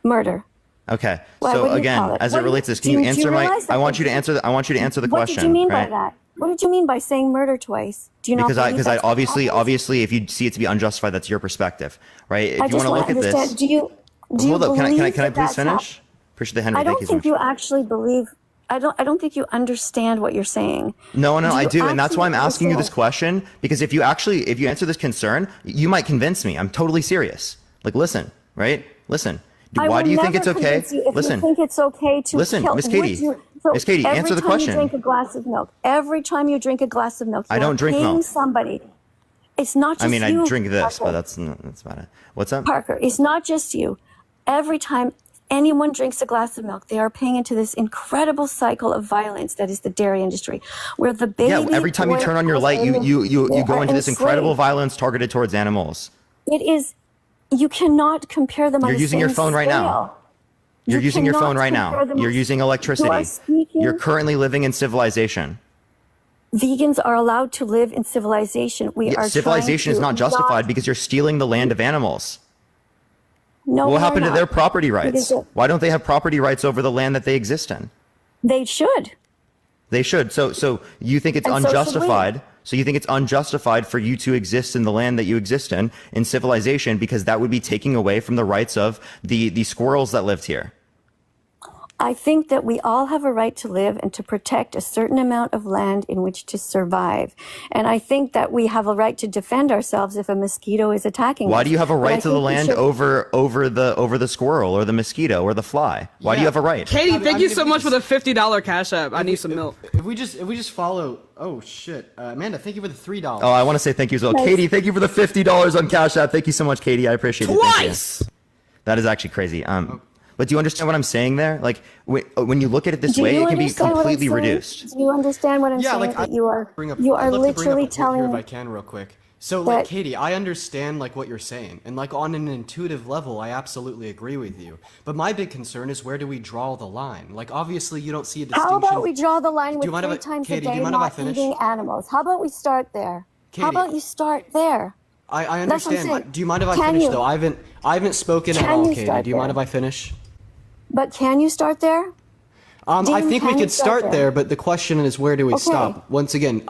Murder. Okay. So again, as it relates to this, can you answer my? I want you to answer the question. What did you mean by that? What did you mean by saying murder twice? Do you not Because I believe because I that's what happens? obviously if you see it to be unjustified, that's your perspective, right? If I you just want to want look to at understand. this, Do you hold up. believe Can I that please that's finish? Appreciate the Henry. I Thank don't you so think much. you actually believe. I don't think you understand what you're saying. No, I you do, and that's why I'm actually asking you this understand? question, because if you answer this concern, you might convince me. I'm totally serious. Like, listen, right? Listen. I Why will do you think never it's okay? convince you if Listen, you think it's okay to listen, kill. Miss Would Katie. you- so Miss Katie, answer the Every time question. you drink a glass of milk, every time you drink a glass of milk, I you don't are drink paying milk. somebody. It's not just I mean, you. I drink this, Parker. but that's about it. What's up? Parker, it's not just you. Every time anyone drinks a glass of milk, they are paying into this incredible cycle of violence that is the dairy industry, where the baby. Yeah, every time you turn on your light, you go into this incredible violence targeted towards animals. It is. You cannot compare them on You're the using your same phone right now. scale. You're You using your phone cannot right compare now. them You're on- using You are electricity. speaking. You're currently living in civilization. Vegans are allowed to live in civilization. We Yeah, are civilization is trying not to justified because you're stealing the land of animals. No, What we are happened to not. their property rights? Because Why don't they have property rights over the land that they exist in? they should. They should. So you think it's And so should we. unjustified? So you think it's unjustified for you to exist in the land that you exist in civilization, because that would be taking away from the rights of the squirrels that lived here. I think that we all have a right to live and to protect a certain amount of land in which to survive. And I think that we have a right to defend ourselves if a mosquito is attacking us. Why do you have a But I right to the think we land should- over the squirrel or the mosquito or the fly? Why do you have a right? Katie, thank you if so we much for just- the $50 cash app. I need some milk. If we just follow. Oh shit, Amanda, thank you for the $3. Oh, I want to say thank you as well. Katie, thank you for the $50 on Cash App. Thank you so much, Katie. I appreciate it. Thank you. Twice! That is actually crazy. But do you understand what I'm saying there? Like, when you look at it this Do way, you it can be understand what I'm completely saying? reduced. Do you understand what I'm Yeah, saying? like That you are I'd literally love to bring up a point telling here if me I can real quick. So like that- Katie, I understand like what you're saying, and like on an intuitive level, I absolutely agree with you. But my big concern is, where do we draw the line? Like obviously you don't see a distinction. How about we draw the line Do with you mind if 3 I- times Katie, a do you day mind if I not finish? eating animals? How about we start there? How Katie. about you start there? I That's what I'm understand. saying. Do you mind if I Can finish you? though? I haven't spoken at Can all, you Katie. start Do you mind there? if I finish? But can you start there? I Dean, think we can you could start there, but the question is, where do we Okay. stop? Once again,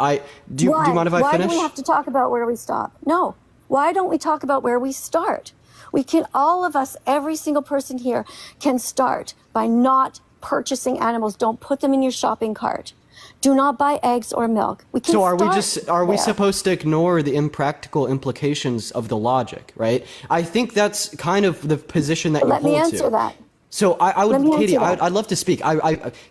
do you mind if I Why finish? do we have to talk about where we stop? No. Why don't we talk about where we start? We can, all of us, every single person here can start by not purchasing animals. Don't put them in your shopping cart. Do not buy eggs or milk. We can So are we start there. supposed to ignore the impractical implications of the logic, right? I think that's kind of the position that you Let hold me to. answer that. So I Let would, me Katie, answer that. I'd love to speak.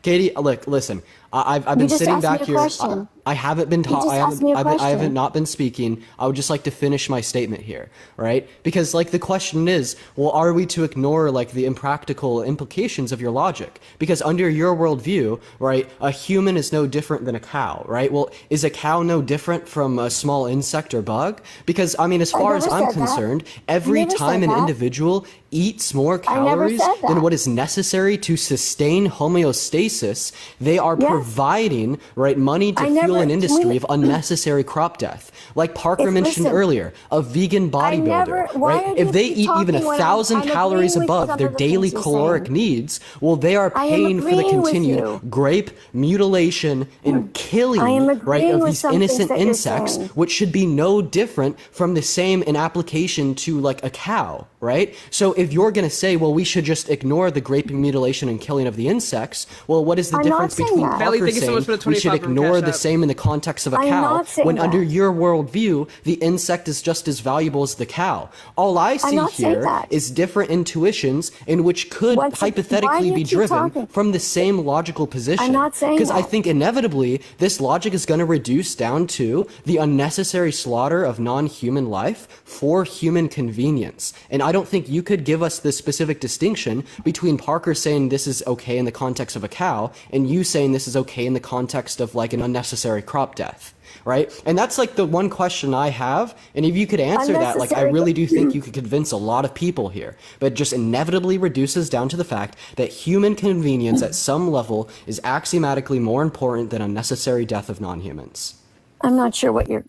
Katie, look, listen. I've been just sitting asked me back a here. question. I haven't been just asked me a I question. haven't not been speaking. I would just like to finish my statement here, right? Because like the question is, well, are we to ignore like the impractical implications of your logic? Because under your worldview, right, a human is no different than a cow, right? Well, is a cow no different from a small insect or bug? Because I mean, as far as never I'm said that. concerned, I every never time said an that. individual eats more I never calories said than that. what is necessary to sustain homeostasis, they are Yes. providing right money to I fuel never- an industry we- of unnecessary crop death. Like Parker If- mentioned listen, earlier, a vegan I never- bodybuilder, why right? are If you they keep eat even talking when 1,000 I'm calories agreeing with above some their of the daily things you're caloric saying? needs, well, they are I am paying for the agreeing with continued you. grape mutilation and killing, I am right, agreeing of with these some things innocent that you're insects, saying. which should be no different from the same in application to like a cow, right? So if you're going to say, well, we should just ignore the graping, mutilation, and killing of the insects, well, what is the I'm not difference saying between that. Kelly, Parker thank you so saying much for the we should 25 from ignore Cash the App. same in the context of a I'm cow, not saying when that. under your worldview, the insect is just as valuable as the cow? All I see not saying here that. is different intuitions in which could Why do hypothetically you be keep driven talking? from the same logical position. I'm not saying Because I that. think inevitably this logic is going to reduce down to the unnecessary slaughter of non-human life for human convenience. And I don't think you could give us the specific distinction between Parker saying this is okay in the context of a cow and you saying this is okay in the context of like an unnecessary crop death. Right? And that's like the one question I have. And if you could answer that, like I Unnecessary- really do think you could convince a lot of people here. But it just inevitably reduces down to the fact that human convenience at some level is axiomatically more important than unnecessary death of non-humans. I'm not sure what your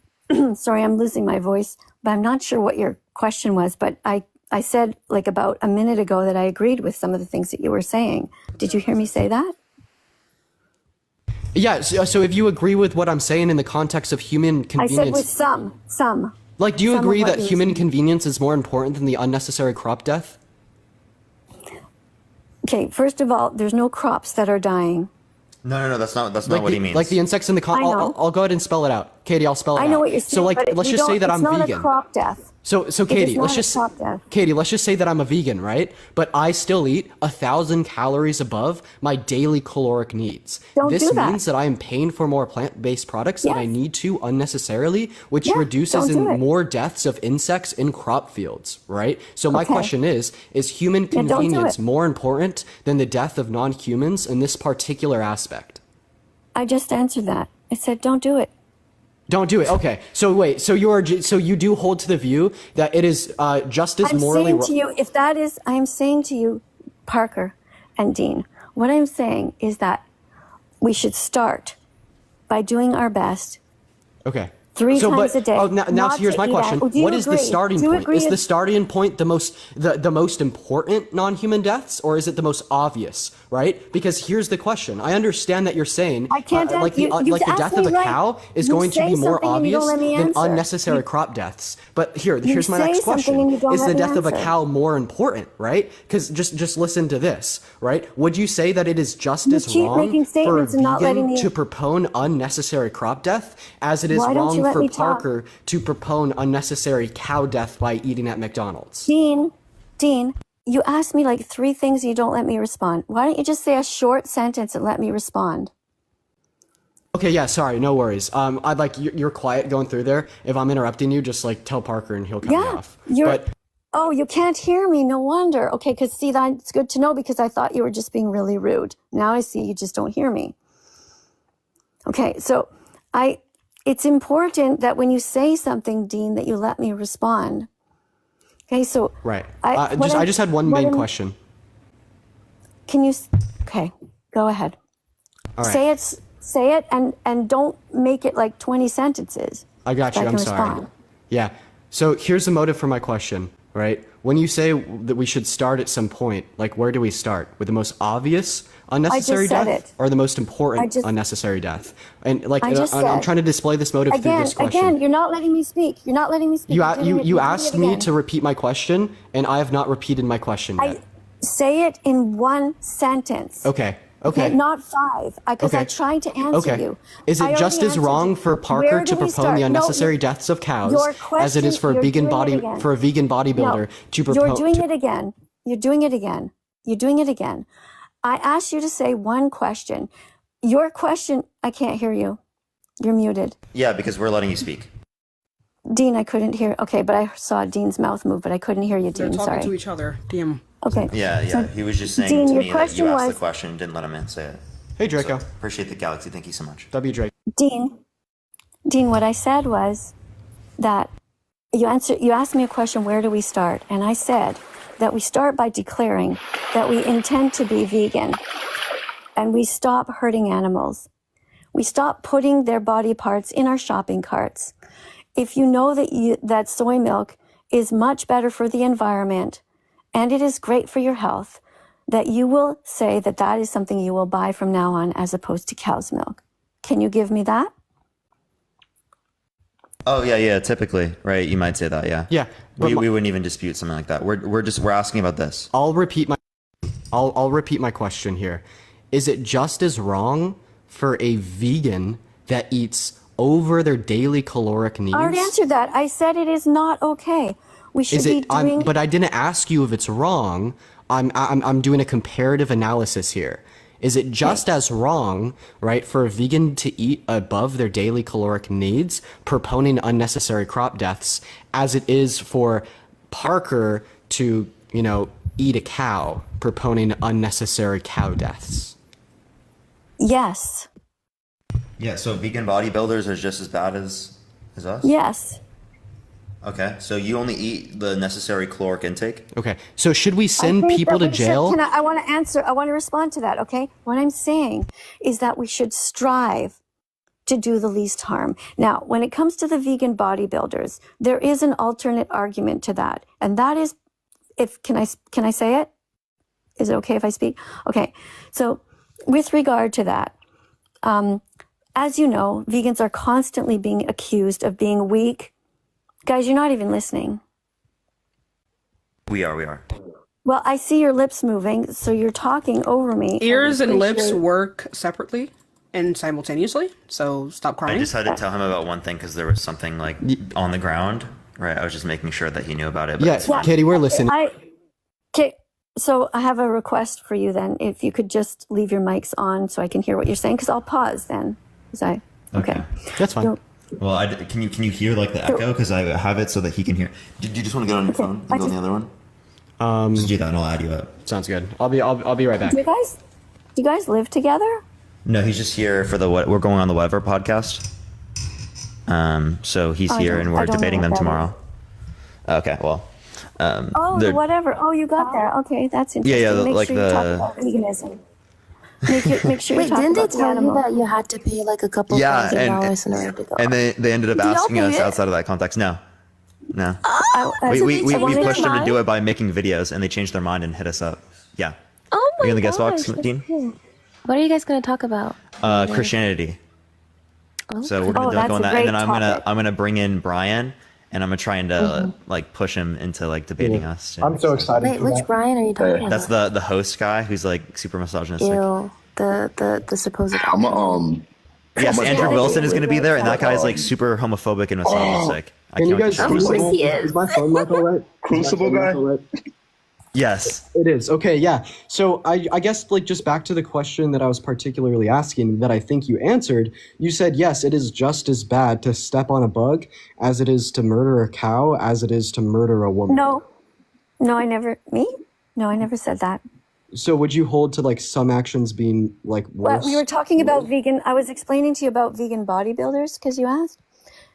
sorry, I'm losing my voice, but I'm not sure what your question was. But I said like about a minute ago that I agreed with some of the things that you were saying. Did you hear me say that? Yeah, so if you agree with what I'm saying in the context of human I said with convenience, some. like, do you some of agree what that you human said. convenience is more important than the unnecessary crop death? Okay, first of all, there's no crops that are dying. No, that's not Like what the, he means. like the insects in the I know. I'll go ahead and spell it out. Katie, I'll spell it out. I know what you're saying. So like, but let's we just say that don't- I'm it's not vegan. a crop death. So Katie, not let's a just crop death. Katie, let's just say that I'm a vegan, right? But I still eat 1,000 calories above my daily caloric needs. Don't This do that. means that I am paying for more plant-based products than I Yes. need to unnecessarily, which Yeah, reduces don't do in it. more deaths of insects in crop fields, right? So my Okay. question is human Yeah, don't do convenience it. more important than the death of non-humans in this particular aspect? I just answered that. I said, don't do it. Don't do it. Okay. So wait. So you do hold to the view that it is just as I'm morally saying to you, if that is, I'm saying to you, Parker and Dean, what I'm saying is that we should start by doing our best Okay. 3 times a day. Oh, now not here's to my eat question. out. Do you What is the agree? starting Do you point? agree Is the it's- starting point the most important non-human deaths, or is it the most obvious? Right? Because here's the question. I understand that you're saying I can't like the you like the asked death of me a right. cow is You going to say be more something and you don't obvious let me than answer. unnecessary You- crop deaths. But here's my say next something question. and you don't Is let the me death of a answer. cow more important? Right? Because just listen to this. Right? Would you say that it is just You as keep wrong making for a statements and not letting vegan me- to propone unnecessary crop death as it is Why don't you wrong let for me talk? Parker to propone unnecessary cow death by eating at McDonald's? Dean, you asked me like 3 things and you don't let me respond. Why don't you just say a short sentence and let me respond? Okay, yeah, sorry, no worries. I'd like you're quiet going through there. If I'm interrupting you, just like tell Parker and he'll cut me Yeah, off. you're. Oh, you can't hear me. No wonder. Okay, because see, that's good to know because I thought you were just being really rude. Now I see you just don't hear me. Okay, so it's important that when you say something, Dean, that you let me respond. Okay, so Right. I just had one main question. Can you? Okay, go ahead. All right. Say it, and don't make it like 20 sentences. I got so you. I I'm can sorry. respond. Yeah. So here's the motive for my question, right? When you say that we should start at some point, like where do we start? With the most obvious unnecessary said death it. or the most important just- unnecessary death? And like I just I'm said- trying to display this motive through Again, this question. you're not letting me speak. You're not letting me speak. You You're doing it- you you're doing asked it me again. to repeat my question, and I have not repeated my question yet. Say it in 1 sentence. Okay. Not 5, because I Okay. tried to answer you. Is I it just already as answered wrong you. for Parker Where to do we propone start? the No, unnecessary deaths of cows your as it is for a question- vegan you're doing it again. bodybuilder to You're propose? doing it again. You're doing it again. You're doing it again. I asked you to say 1 question. Your question, I can't hear you. You're muted. Yeah, because we're letting you speak. Dean, I couldn't hear. Okay, but I saw Dean's mouth move, but I couldn't hear you, They're Dean. talking Sorry. to each other. Damn. Okay. Yeah. So, He was just saying Dean, to your me that question you asked was- the question, didn't let him say it. Hey, Draco. So, appreciate the galaxy. Thank you so much. W. Drake. Dean, what I said was that you asked me a question, where do we start? And I said that we start by declaring that we intend to be vegan and we stop hurting animals. We stop putting their body parts in our shopping carts. If you know that soy milk is much better for the environment and it is great for your health, that you will say that that is something you will buy from now on as opposed to cow's milk. Can you give me that? Oh yeah. Typically, right? You might say that. Yeah. Yeah, but We wouldn't even dispute something like that. We're asking about this. I'll repeat my question here. Is it just as wrong for a vegan that eats over their daily caloric needs? I already answered that. I said it is not okay. We should be doing. But I didn't ask you if it's wrong. I'm doing a comparative analysis here. Is it just as wrong, right, for a vegan to eat above their daily caloric needs, proponing unnecessary crop deaths, as it is for Parker to, eat a cow, proponing unnecessary cow deaths? Yes. Yeah. So vegan bodybuilders are just as bad as us. Yes. Okay. So you only eat the necessary caloric intake. Okay. So should we send I think people that to we should- jail? I want to answer. I want to respond to that. Okay. What I'm saying is that we should strive to do the least harm. Now, when it comes to the vegan bodybuilders, there is an alternate argument to that, and that is, can I say it? Is it okay if I speak? Okay. So, with regard to that, as you know, vegans are constantly being accused of being weak. Guys, you're not even listening. We are. Well, I see your lips moving, so you're talking over me. Ears and lips work separately and simultaneously, so stop crying. I just had to tell him about one thing because there was something like on the ground, right? I was just making sure that he knew about it. But Yes, Katie, we're listening. Okay, so I have a request for you then. If you could just leave your mics on so I can hear what you're saying, because I'll pause then. Okay. That's fine. Well, can you hear like the echo? Because I have it so that he can hear. Do you just want to get on your phone and go on the other one? Just do that and I'll add you up. Sounds good. I'll be right back. Do you guys live together? No, he's just here for we're going on the Whatever podcast. So he's here and we're debating them tomorrow. Okay, well. Whatever. Oh, you got there. Okay, that's interesting. Yeah, Make like sure you talk about veganism. Make sure Wait, you talk didn't they about tell you animal. that you had to pay like a couple $1,000 in order to go? And they ended up Do y'all asking us pay it? outside of that context. No. We We pushed them to do it by making videos, and they changed their mind and hit us up. Yeah. Oh Are my you in the guest box, gosh, Dean? what are you guys going to talk about? Christianity. So we're gonna that's go on a that, and then great topic. I'm gonna bring in Brian, and I'm gonna try and like push him into like debating us. I'm so excited. Wait, which Brian are you talking about? That's the host guy who's like super misogynistic. Ew, the supposed. Yes, Andrew Wilson is gonna be there, and that guy's like super homophobic and misogynistic. Can you guys? Of course he is. Is my phone mic all right? Crucible guy? Yes. It is. Okay, yeah. So I guess like just back to the question that I was particularly asking that I think you answered. You said, yes, it is just as bad to step on a bug as it is to murder a cow, as it is to murder a woman. No, I never said that. So would you hold to like some actions being like worse? Well, we were talking about vegan. I was explaining to you about vegan bodybuilders because you asked.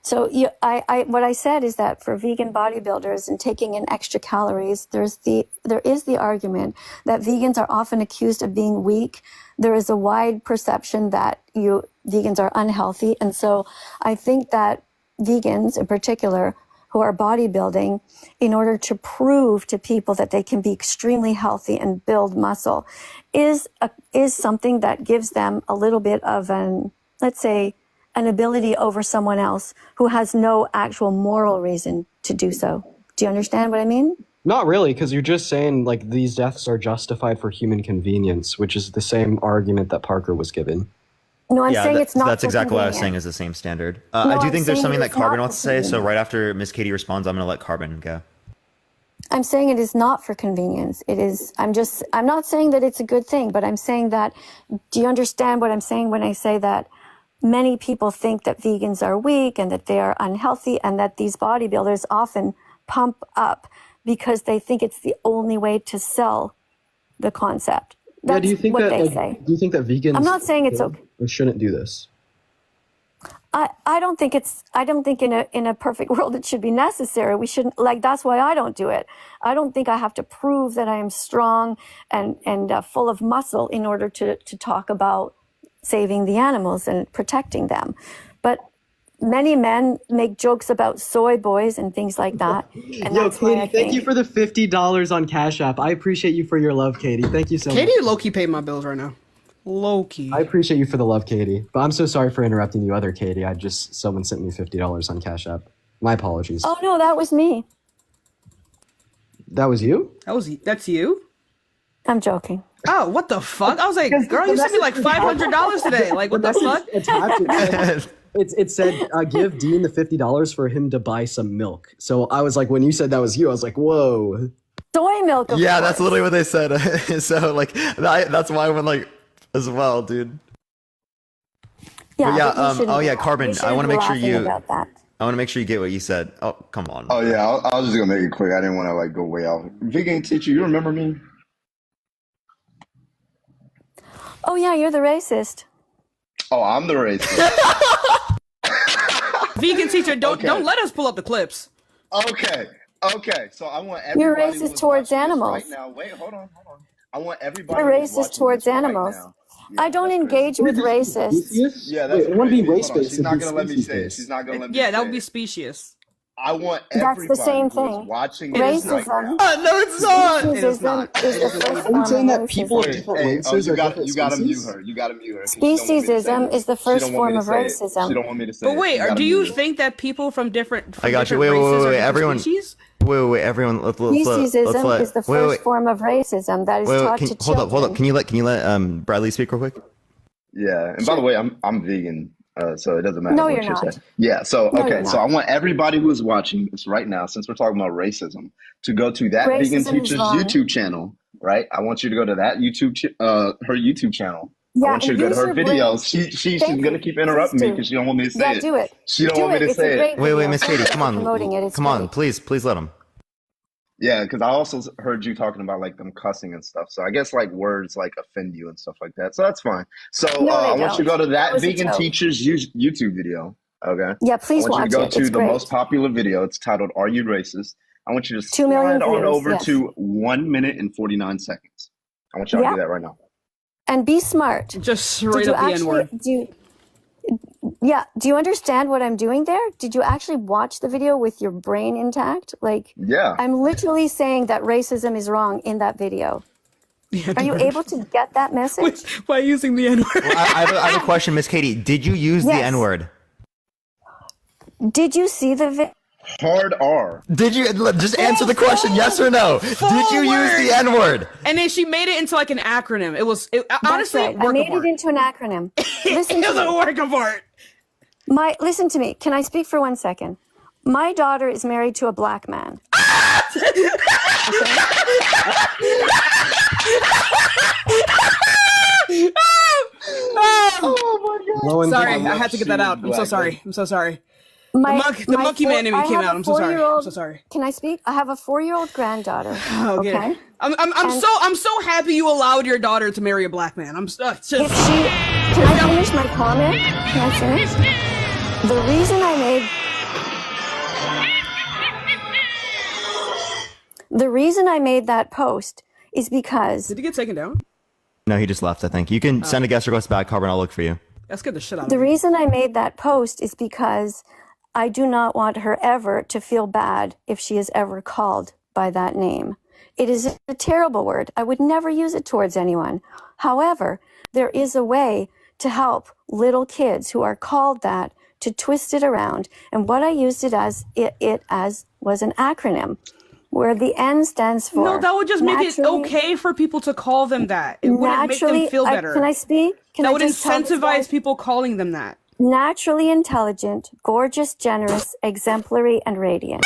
So what I said is that for vegan bodybuilders and taking in extra calories, there is the argument that vegans are often accused of being weak. There is a wide perception that vegans are unhealthy. And so I think that vegans in particular who are bodybuilding, in order to prove to people that they can be extremely healthy and build muscle, is something that gives them a little bit of an ability over someone else who has no actual moral reason to do so. Do you understand what I mean? Not really, because you're just saying like these deaths are justified for human convenience, which is the same argument that Parker was given. No, I'm saying it's not. That's for exactly what I was convenience. saying is the same standard. I do I'm think there's saying something that it's Carbon not wants to for say. So convenience. right after Miss Katie responds, I'm going to let Carbon go. I'm saying it is not for convenience. It is, I'm not saying that it's a good thing, but I'm saying that, do you understand what I'm saying when I say that many people think that vegans are weak and that they are unhealthy and that these bodybuilders often pump up because they think it's the only way to sell the concept. That's do you think what that they say. do you think that vegans I'm not saying it's okay. or shouldn't do this? I don't think in a perfect world it should be necessary. We shouldn't, that's why I don't do it. I don't think I have to prove that I am strong and full of muscle in order to talk about saving the animals and protecting them. But many men make jokes about soy boys and things like that. And Yo, that's why Katie, thank you for the $50 on Cash App. I appreciate you for your love, Katie. Thank you so much. Katie low-key paid my bills right now. Low-key. I appreciate you for the love, Katie. But I'm so sorry for interrupting you, other Katie. Someone sent me $50 on Cash App. My apologies. Oh no, that was me. That was you? That's you? I'm joking. Oh, what the fuck? I was like, girl, you sent me like $500 today. Like, what the fuck? It said, give Dean the $50 for him to buy some milk. So I was like, when you said that was you, I was like, whoa. Soy milk. Yeah, that's literally what they said. So like, that's why I went like as well, dude. Yeah. But yeah. Carbon. I want to make sure you. About that. I want to make sure you get what you said. Oh, come on. Oh yeah, I was just gonna make it quick. I didn't want to like go way off. Vegan teacher, you remember me? Oh yeah, you're the racist. Oh, I'm the racist. Vegan teacher, don't let us pull up the clips. Okay. So I want everybody. You're racist towards animals. Right now, wait, hold on. I want everybody. You're racist towards animals. I don't engage with racists. Yeah, that's it wouldn't be race She's based. not gonna let me say it. She's not gonna let me. Yeah, that say would be it. specious. I want That's everybody the same who is thing. watching this right Racism. now. No, it's not. It is not. Speciesism is the first Are you form saying of that people of racism. different Oh, races you are got different you got to mute species? her. You got to mute her. 'Cause she don't want me to say Speciesism it. is the She first don't want me form to of say it. She racism. don't want me to say But it. wait, gotta do you mute her. think that people from different I got you. different races are different Everyone. species? Wait, everyone. Let's Speciesism is the first wait. form of racism that is taught to children. Hold up. Can you let Bradley speak real quick? Yeah, and by the way, I'm vegan, so it doesn't matter No, what you're you not. say. Yeah, so No, okay, you're so I not. want everybody who is watching this right now, since we're talking about racism, to go to that vegan Racism is teacher's wrong. YouTube channel, right? I want you to go to that her YouTube channel. I Yeah, want you and to go to use her your brain. videos. She's Thank gonna you. keep Please interrupting me do. because she don't want me to say Yeah, it. do it. She don't Do want me it. to It's a say great it. Wait, video. Miss Thank Katie, you come for on, promoting it. It's come on, great. please let him. Yeah, because I also heard you talking about like them cussing and stuff. So I guess like words like offend you and stuff like that. So that's fine. So No, I they want you to go don't. to That that was a vegan joke. teacher's YouTube video. Okay. Yeah, I please want you to watch go it. to It's the great. most popular video. It's titled "Are You Racist?" I want you to 2 million slide on views, over yes. to 1 minute and 49 seconds. I want y'all to Yeah. do that right now. And be smart. Just straight Did you up the N actually word. do you understand what I'm doing there? Did you actually watch the video with your brain intact? Like, Yeah. I'm literally saying that racism is wrong in that video. Are you able to get that message? By using the N word. Well, I have a question, Miss Katie. Did you use the Yes. N word? Did you see the video? Hard R. Did you just answer the question? Yes or no? Did you use the N word? And then she made it into like an acronym. It was That's honestly right. I work made of art. it into an acronym. Listen It to was a me. work of art. Listen to me. Can I speak for 1 second? My daughter is married to a black man. Lo and Sorry, behold, I had to get that out. I'm so sorry. I'm so sorry. The monkey man in me came out. I'm so sorry. I'm so sorry. Can I speak? I have a 4-year-old granddaughter. Okay. Okay. I'm so happy you allowed your daughter to marry a black man. I'm so, just, If she, can I finish my comment? Can I finish? The reason I made that post is because Did he get taken down? No, he just left, I think. You can send a guest request back, Carbon. I'll look for you. That scared the shit out of the me. reason I made that post is because I do not want her ever to feel bad if she is ever called by that name. It is a terrible word. I would never use it towards anyone. However, there is a way to help little kids who are called that to twist it around. And what I used it as was an acronym where the N stands for. No, that would just make it naturally- okay for people to call them that. It wouldn't make them naturally- feel better. Can I speak? Can that I would just tell this guy- incentivize people calling them that. Naturally intelligent, gorgeous, generous, exemplary, and radiant.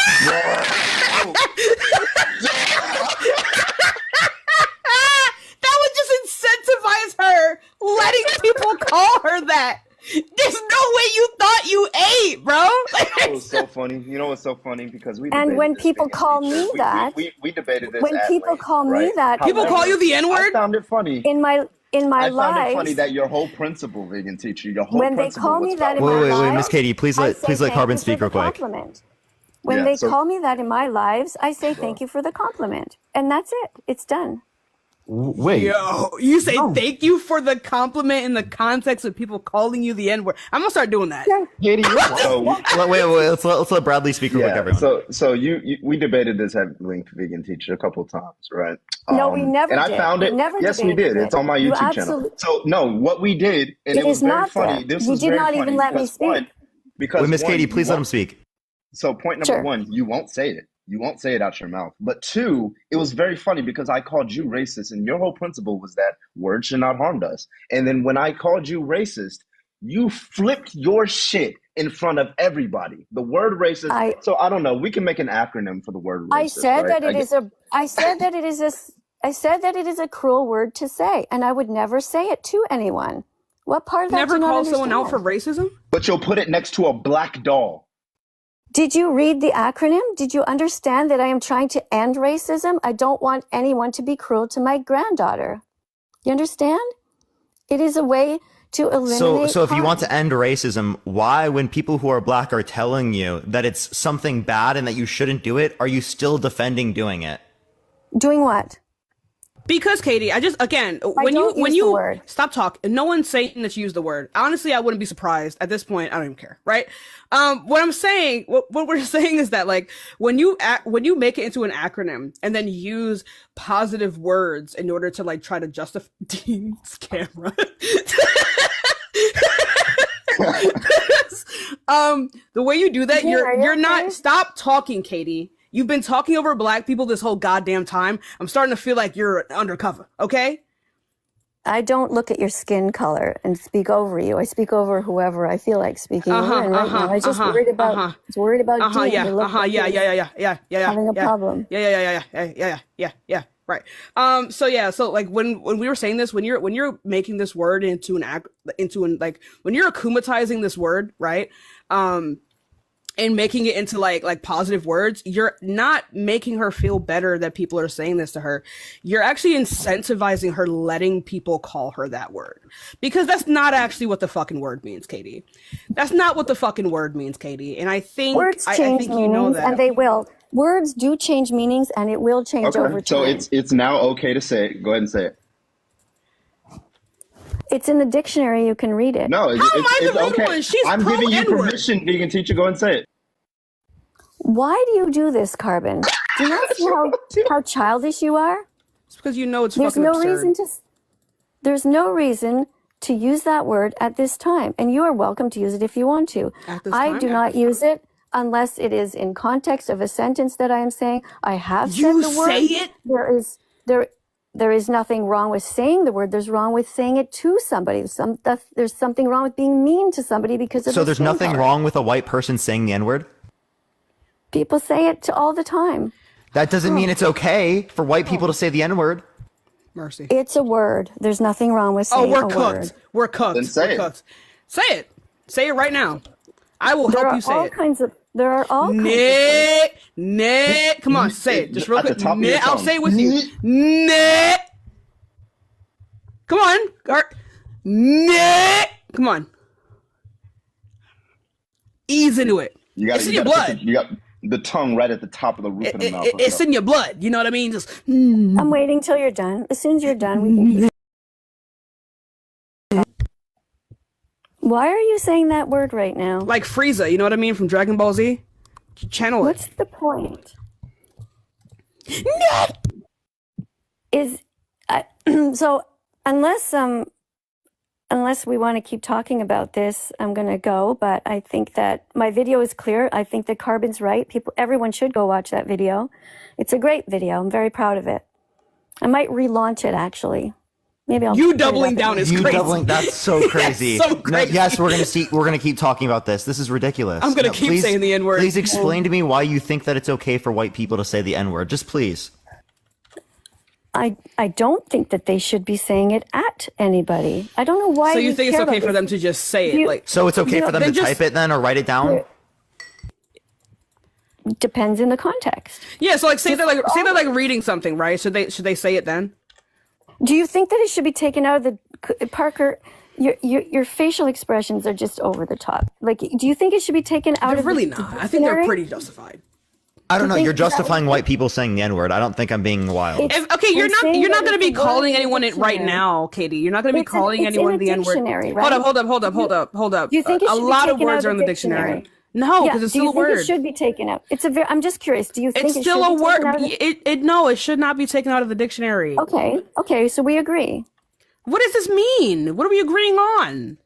That would just incentivize her letting people call her that. There's no way you thought you ate, bro. It was so funny. You know what's so funny? Because we And debated when this people thing in call teachers. me that, we debated this. when at people length, call me right? that, People call you the N I word? found it funny. in my I found it lives, funny that your whole principal, vegan teacher, your whole when they principal call was me that in about my Wait, lives, Miss Katie, please I let say thank Carbon you speak for real the quick. compliment. When Yeah, they so- call me that in my lives, I say thank you for the compliment, and that's it. It's done. Wait. Yo, you say thank you for the compliment in the context of people calling you the N word. I'm gonna start doing that. Katie, you're So Wait, let's let Bradley speak real quick, yeah, everyone. so we debated this at length, vegan teacher, a couple of times, right? No, we never and did. I found We it. never Yes, we debated did. it. It's on my You YouTube channel. absolutely- So no, what we did, and It it was is very not funny. there. This You was did very not funny even let me because speak. one, because Wait, Miss one, Katie, you please let won't- him speak. So point number Sure. one, you won't say it. You won't say it out your mouth. But two, it was very funny because I called you racist, and your whole principle was that words should not harm us. And then when I called you racist, you flipped your shit in front of everybody. The word racist. So I don't know. We can make an acronym for the word racist. I said right? that it is a. I said that it is a. I said that it is a cruel word to say, and I would never say it to anyone. What part of that Never do you not call someone out for understand? racism? But you'll put it next to a black doll. Did you read the acronym? Did you understand that I am trying to end racism? I don't want anyone to be cruel to my granddaughter. You understand? It is a way to eliminate. So if you harm. want to end racism, why, when people who are black are telling you that it's something bad and that you shouldn't do it, are you still defending doing it? Doing what? Because Katie, I just again when you stop talking, no one's saying that you use the word. Honestly, I wouldn't be surprised at this point. I don't even care, right? What I'm saying, what we're saying is that like when you make it into an acronym and then use positive words in order to like try to justify Dean's camera. The way you do that, you're not. Stop talking, Katie. You've been talking over black people this whole goddamn time. I'm starting to feel like you're undercover, okay? I don't look at your skin color and speak over you. I speak over whoever I feel like speaking over. And right now, I just worried about Dean. Having a problem. Yeah. Right. So like when we were saying this, when you're making this word into when you're akumatizing this word, right? And making it into like positive words, you're not making her feel better that people are saying this to her. You're actually incentivizing her letting people call her that word. Because that's not actually what the fucking word means, Katie. That's not what the fucking word means, Katie. And I think words change meanings, you know that. And they will. Words do change meanings, and it will change over time. So it's now okay to say it. Go ahead and say it. It's in the dictionary. You can read it. No, it's okay. I'm giving you permission, vegan teacher. Go and say it. Why do you do this, Carbon? Do you not see how childish you are? It's because you know it's fucking absurd. There's no reason to use that word at this time, and you are welcome to use it if you want to. I do not use it unless it is in context of a sentence that I am saying. I have said the word. You say it? There is nothing wrong with saying the word. There's wrong with saying it to somebody. There's something wrong with being mean to somebody because of So there's nothing wrong with a white person saying the N-word? People say it all the time. That doesn't mean it's okay for white people to say the N-word. Mercy. It's a word. There's nothing wrong with saying we're a cooked. word. We're cooked. Then say we're it. Cooked. Say it. Say it right now. I will help you say it. There are all kinds of Nick. Come on, say it. Just real quick. Nick, I'll say it with you. Nick. Come on. Nick. Come on. Ease into it. It's in your blood. You got the tongue right at the top of the roof of the mouth. It's in your blood. You know what I mean? Just. I'm waiting till you're done. As soon as you're done, we can keep. Why are you saying that word right now? Like Frieza, you know what I mean, from Dragon Ball Z? Channel it. What's the point? So unless we want to keep talking about this, I'm going to go, but I think that my video is clear. I think that Carbon's right. Everyone should go watch that video. It's a great video. I'm very proud of it. I might relaunch it, actually. Maybe I'll. You doubling down is crazy. That's so crazy. That's so crazy. No, yes, we're gonna keep talking about this. This is ridiculous. I'm gonna keep saying the N-word. Please explain to me why you think that it's okay for white people to say the N-word. Just please. I don't think that they should be saying it at anybody. I don't know why. So you think it's okay for them to just say it? So it's okay for them to type it then or write it down? Depends in the context. Yeah, so say they're like reading something, right? Should they say it then? Do you think that it should be taken out of the Parker? Your facial expressions are just over the top. Like, do you think it should be taken out of? Really not. I think they're pretty justified. I don't know. You're justifying white people saying the N-word. I don't think I'm being wild. You're not going to be calling anyone it right now, Katie. You're not going to be calling anyone the N-word. Right? Hold up. Do you think a lot of words are in the dictionary? No, because it's still a word. Do you think it should be taken out? I'm just curious. Do you think it's still a word? No, it should not be taken out of the dictionary. Okay, so we agree. What does this mean? What are we agreeing on?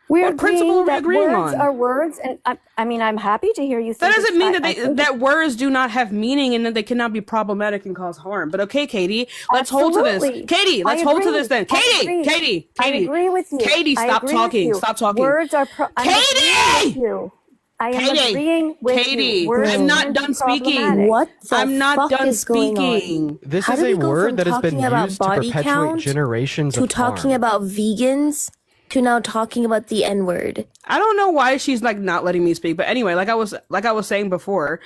What principle are we agreeing on? Words are words, and I mean, I'm happy to hear you think that doesn't mean that words do not have meaning and that they cannot be problematic and cause harm. But okay, Katie, let's hold to this. Katie, let's hold to this then. Katie, I agree with you. Katie, stop talking. Stop talking. Words are Katie! I am agreeing with you. I'm not done speaking. What the I'm not fuck done is going speaking. on? This How is do a we go word from that has been talking about used to body perpetuate count generations to of talking harm. about vegans to now talking about the N-word. I don't know why she's like not letting me speak, but anyway, like I was saying before,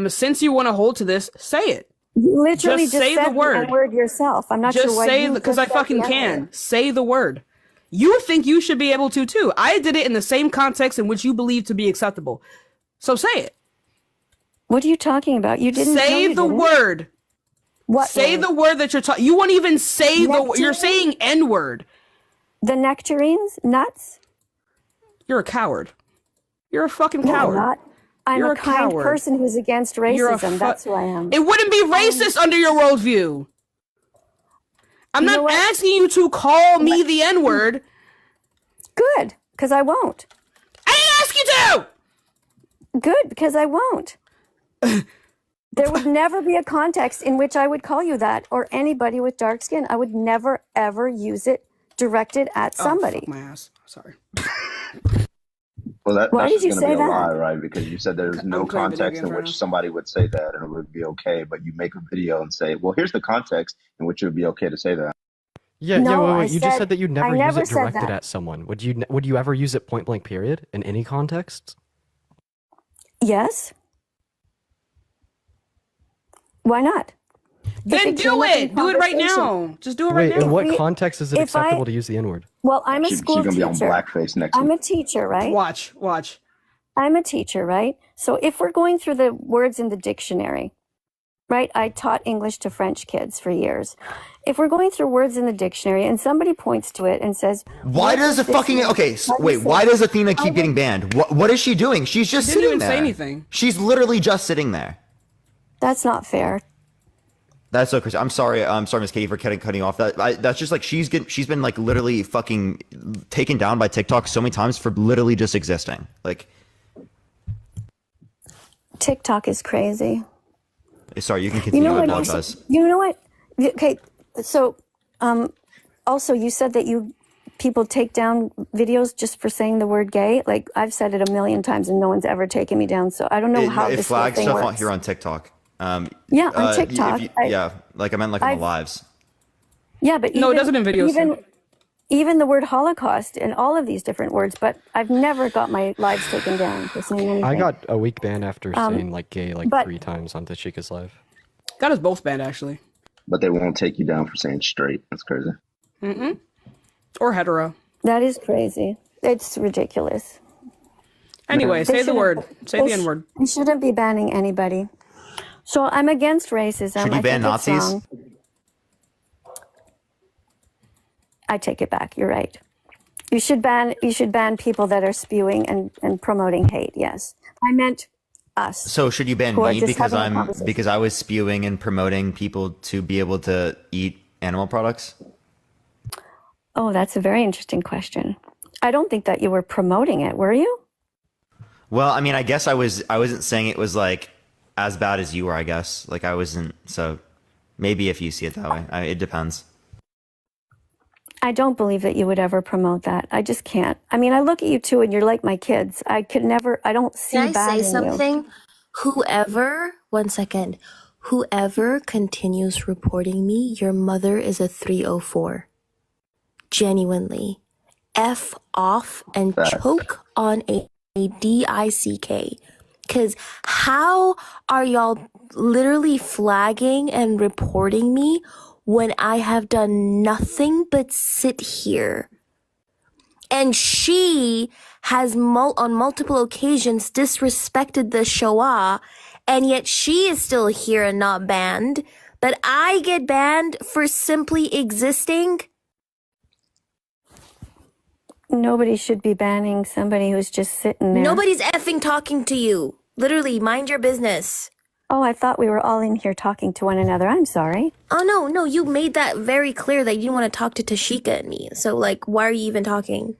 since you want to hold to this, say it. You literally just say said the word. N-word yourself. I'm not sure why say because I fucking can. Say the word. You think you should be able to too. I did it in the same context in which you believe to be acceptable. So say it. What are you talking about? You didn't say the word. What Say word? the word that you're talking. You won't even say you're saying N-word. The nectarines? Nuts? You're a coward. You're a fucking No, I'm coward. not. I'm You're a kind coward. person who's against racism. That's who I am. It wouldn't be racist under your worldview. I'm not asking you to call me the N-word. Good, because I won't. I didn't ask you to! Good, because I won't. There would never be a context in which I would call you that or anybody with dark skin. I would never, ever use it directed at somebody. Fuck my ass. Sorry. Well, Why that's did you just going to say be a that? lie, right? Because you said there's no I'm playing video context games in right which now. somebody would say that and it would be okay, but you make a video and say, well, here's the context in which it would be okay to say that. Yeah, No, wait. You just said that you'd I never use never it said directed that. at someone. Would you ever use it point blank period in any context? Yes. Why not? Then do it. Do it right now. Just do it right Wait, now. in what context is it if I- acceptable to use the N-word? Well, I'm a She's school going to be on teacher. blackface next I'm week. a teacher, right? Watch. I'm a teacher, right? So if we're going through the words in the dictionary, right? I taught English to French kids for years. If we're going through words in the dictionary and somebody points to it and says, Why "What does does the this fucking mean?" wait? Why does Athena keep getting banned? What is she doing? She's just Didn't sitting even there. say anything. She's literally just sitting there. That's not fair. That's so crazy. I'm sorry, Miss Katie, for cutting you off. That's just like she's been like literally fucking taken down by TikTok so many times for literally just existing. Like, TikTok is crazy. sorry, you can continue. I apologize. You know what? Okay, so also you said that people take down videos just for saying the word gay. Like I've said it a million times and no one's ever taken me down. So I don't know how It this whole flags thing stuff works. here on TikTok. Yeah, on TikTok. Yeah, like I meant like on the lives. Yeah, but No, it doesn't in videos. Even the word Holocaust and all of these different words, but I've never got my lives taken down for saying anything. I got a week ban after saying like gay like but- 3 times on Tashika's live. Got us both banned, actually. But they won't take you down for saying straight. That's crazy. Or hetero. That is crazy. It's ridiculous. Anyway, They say the shouldn't- word. Say they the N-word. They shouldn't be banning anybody. So I'm against racism. Should you I ban think it's Nazis? wrong. I take it back. You're right. You should ban people that are spewing and promoting hate. Yes, I meant us. So should you ban Who are me just because having a conversation. because I was spewing and promoting people to be able to eat animal products? Oh, that's a very interesting question. I don't think that you were promoting it, were you? Well, I mean, I guess I wasn't saying it was like as bad as you were, I guess. Like I wasn't, so maybe if you see it that way. It depends. I don't believe that you would ever promote that. I just can't. I mean, I look at you too, and you're like my kids. I could never. I don't see Can I bad say in you. something? One second. Whoever continues reporting me, your mother is a 304. Genuinely. F off and choke on a DICK. Because how are y'all literally flagging and reporting me when I have done nothing but sit here? And she has on multiple occasions disrespected the Shoah, and yet she is still here and not banned. But I get banned for simply existing? Nobody should be banning somebody who's just sitting there. Nobody's effing talking to you. Literally, mind your business. Oh, I thought we were all in here talking to one another. I'm sorry. Oh, no, you made that very clear that you didn't want to talk to Tashika and me. So, like, why are you even talking?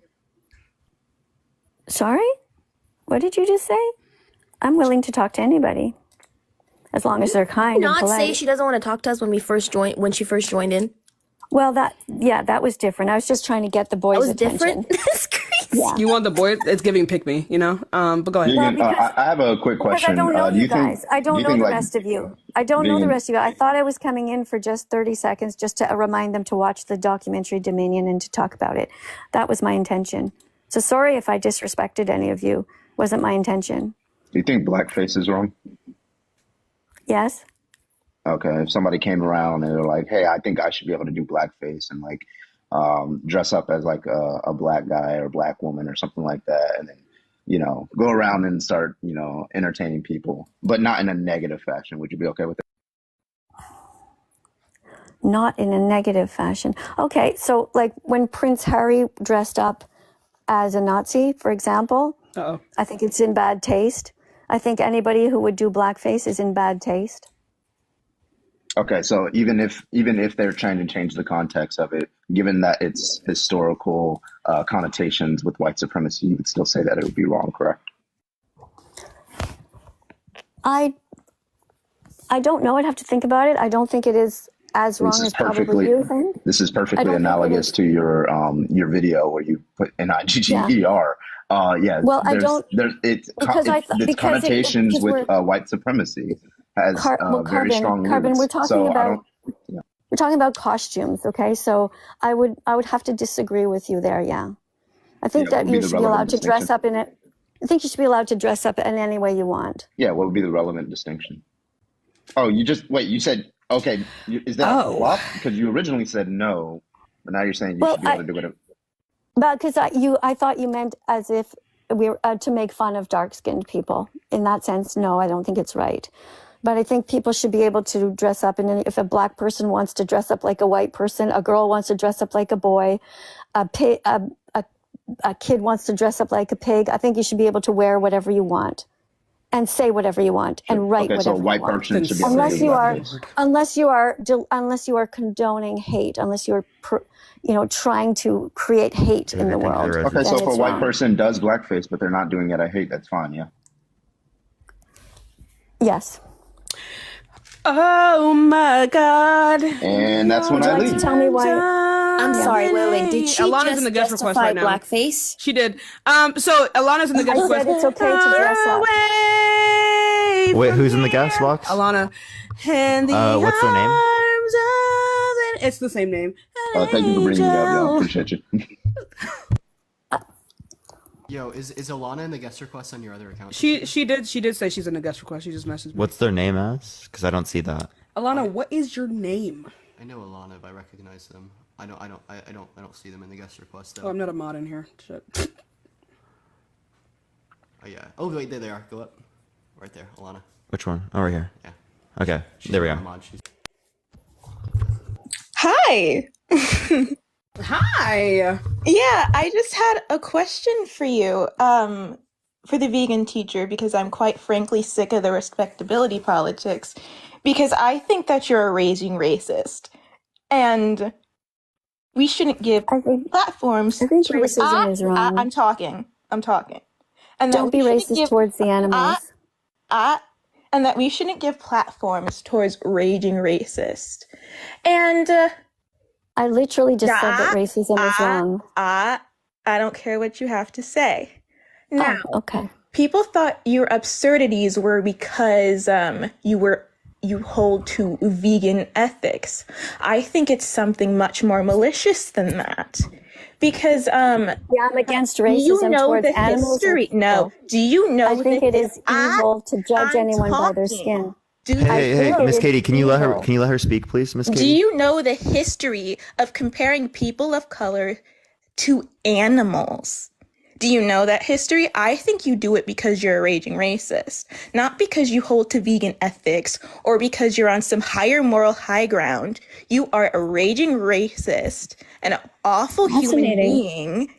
Sorry? What did you just say? I'm willing to talk to anybody. As long as they're kind and Not polite. say she doesn't want to talk to us when she first joined in. Well, that was different. I was just trying to get the boys' attention. Different? That's crazy. Yeah. You want the boy? It's giving pick me, you know. But go ahead. Vegan, I have a quick Because question. I don't know do you guys. I don't do you know think, the like, rest of you. I don't know the Vegan- rest of you. I thought I was coming in for just 30 seconds just to remind them to watch the documentary Dominion and to talk about it. That was my intention. So sorry if I disrespected any of you. Wasn't my intention. Do you think blackface is wrong? Yes? Okay, if somebody came around and they're like, "Hey, I think I should be able to do blackface and like dress up as like a black guy or black woman or something like that," and then go around and start entertaining people, but not in a negative fashion, would you be okay with it? Not in a negative fashion. Okay, so like when Prince Harry dressed up as a Nazi, for example, I think it's in bad taste. I think anybody who would do blackface is in bad taste. Okay, so even if they're trying to change the context of it, given that it's historical connotations with white supremacy, you would still say that it would be wrong, correct? I don't know. I'd have to think about it. I don't think it is as wrong as probably you think. This is perfectly analogous to your video where you put NIGGER. Yeah. Well, I don't it's because connotations with white supremacy has very strong Carbon. roots. We're talking about we're talking about costumes, okay? So I would have to disagree with you there. Yeah, I think that you should be allowed to dress up in it. I think you should be allowed to dress up in any way you want. Yeah, what would be the relevant distinction? Oh, you said, okay, is that a flop? Because you originally said no, but now you're saying you should be able to do whatever. But because I thought you meant as if we were to make fun of dark-skinned people. In that sense, no, I don't think it's right. But I think people should be able to dress up. And if a black person wants to dress up like a white person, a girl wants to dress up like a boy, a kid wants to dress up like a pig, I think you should be able to wear whatever you want and say whatever you want and write whatever you want. Person should be unless you are condoning hate, unless you are trying to create hate in the world. Okay, so if a white person does blackface but they're not doing it, I hate, that's fine, yeah. Yes. Oh my God. And that's when I leave. Tell me why. I'm sorry, wait. Did she Alana's in the guest request right now. blackface? She did. So Alana's in the guest request. I said it's okay to dress up. Wait, who's in the guest box? Alana. What's their name? It's the same name. Thank you for bringing it up, y'all. Appreciate you. Yo, is Alana in the guest request on your other account? She did say she's in the guest request. She just messaged me. What's their name as? Because I don't see that. Alana, what is your name? I know Alana, but I recognize them. I don't see them in the guest request though. Oh, I'm not a mod in here. Shit. Oh yeah. Oh wait, there they are. Go up. Right there, Alana. Which one? Oh, right here. Yeah. Okay, there we go. Hi. Hi. Yeah, I just had a question for you, for the vegan teacher, because I'm quite frankly sick of the respectability politics, because I think that you're a raging racist, and we shouldn't give platforms. I think racism is wrong. I'm talking. And don't be racist towards the animals. And that we shouldn't give platforms towards raging racist. And I literally just said that racism is wrong. I don't care what you have to say. Now, okay. People thought your absurdities were because you hold to vegan ethics. I think it's something much more malicious than that. Because I'm against racism towards animals. Do you know? I think it is evil to judge anyone by their skin. Hey, Miss Katie, can you let her speak, please, Miss Katie? Do you know the history of comparing people of color to animals? Do you know that history? I think you do it because you're a raging racist, not because you hold to vegan ethics or because you're on some higher moral high ground. You are a raging racist, an awful human being.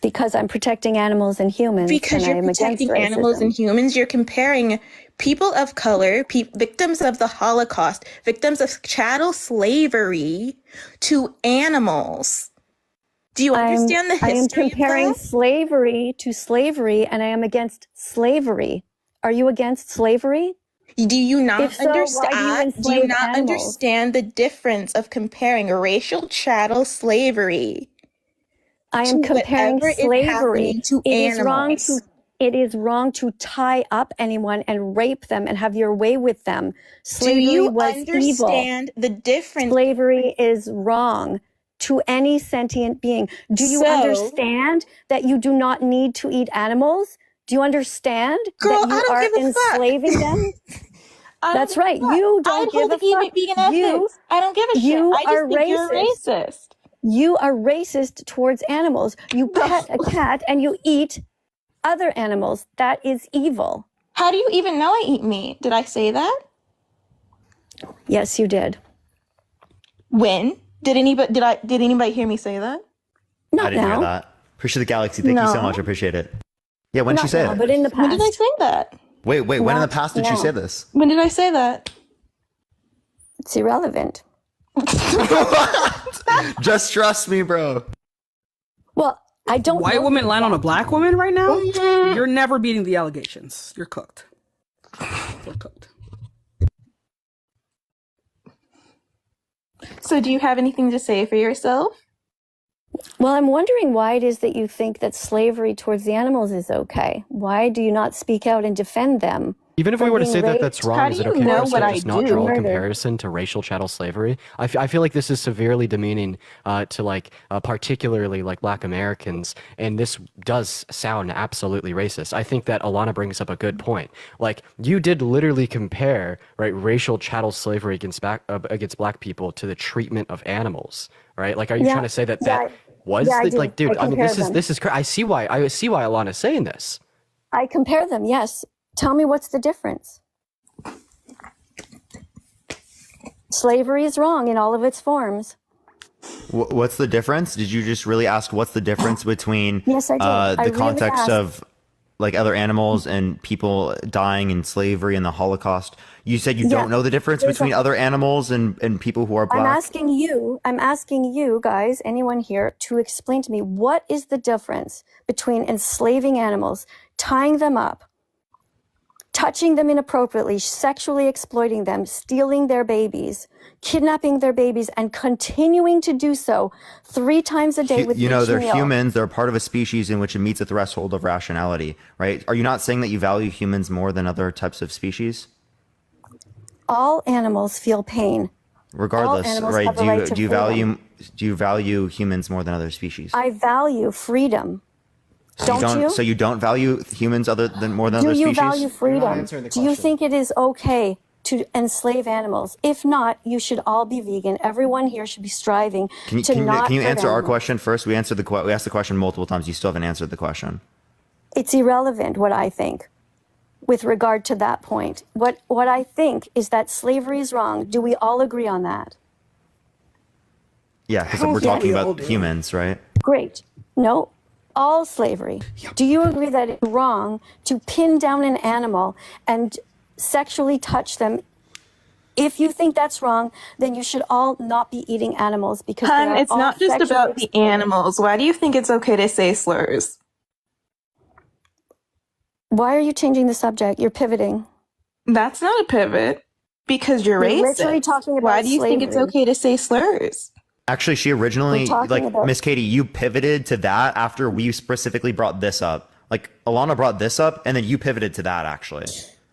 Because I'm protecting animals and humans. Because you're protecting animals and humans, you're comparing people of color, victims of the Holocaust, victims of chattel slavery, to animals. Do you understand the history? I am comparing slavery to slavery, and I am against slavery. Are you against slavery? Do you not understand? Do you not understand the difference of comparing racial chattel slavery? I am comparing slavery to animals. It is wrong to tie up anyone and rape them and have your way with them. Slavery was evil. Do you understand the difference? Slavery is wrong to any sentient being. Do you understand that you do not need to eat animals? Do you understand that you are enslaving them? That's right. You don't give a fuck. I don't give a shit. I just think you're racist. You are racist towards animals. You pet a cat and you eat other animals. That is evil. How do you even know I eat meat? Did I say that? Yes, you did. When? Did anybody hear me say that? I didn't hear that. Appreciate the galaxy. Thank you so much. I appreciate it. Yeah, when did she say it? But in the past. When did I say that? Wait. When in the past did she say this? When did I say that? It's irrelevant. Just trust me, bro. Well, I don't. White woman lying on a black woman right now? You're never beating the allegations. You're cooked. You're cooked. So do you have anything to say for yourself? Well, I'm wondering why it is that you think that slavery towards the animals is okay. Why do you not speak out and defend them? Even if we were to say that that's wrong, is it okay for us to just not draw a Murder. comparison to racial chattel slavery? I feel like this is severely demeaning to particularly like Black Americans, and this does sound absolutely racist. I think that Alana brings up a good point. Like, you did literally compare racial chattel slavery against Black people to the treatment of animals, right? Like, are you trying to say that was like, dude? I mean, this is I see why Alana's saying this. I compare them. Yes. Tell me what's the difference. Slavery is wrong in all of its forms. What's the difference? Did you just really ask what's the difference between yes, I did. The context of like other animals and people dying in slavery and the Holocaust? You said you don't know the difference between other animals and people who are Black? I'm asking you guys, anyone here, to explain to me what is the difference between enslaving animals, tying them up, touching them inappropriately, sexually exploiting them, stealing their babies, kidnapping their babies, and continuing to do so 3 times a day with each meal. They're humans. They're part of a species in which it meets a threshold of rationality, right? Are you not saying that you value humans more than other types of species? All animals feel pain. Regardless, right? Do you value humans more than other species? I value freedom. Don't you? So you don't value humans more than other species? Do you value freedom? Do you think it is okay to enslave animals? If not, you should all be vegan. Everyone here should be striving to not. Can you answer our animals. question first? We asked the question multiple times. You still haven't answered the question. It's irrelevant what I think with regard to that point. What I think is that slavery is wrong. Do we all agree on that? Yeah, because we're talking about humans, right? Great. No. All slavery. Do you agree that it's wrong to pin down an animal and sexually touch them? If you think that's wrong, then you should all not be eating animals because it's not just about the animals. Why do you think it's okay to say slurs? Why are you changing the subject? You're pivoting. That's not a pivot because you're racist. Literally talking about Why do you think it's okay to say slurs? Actually, she originally, Miss Katie, you pivoted to that after we specifically brought this up. Like, Alana brought this up, and then you pivoted to that, actually.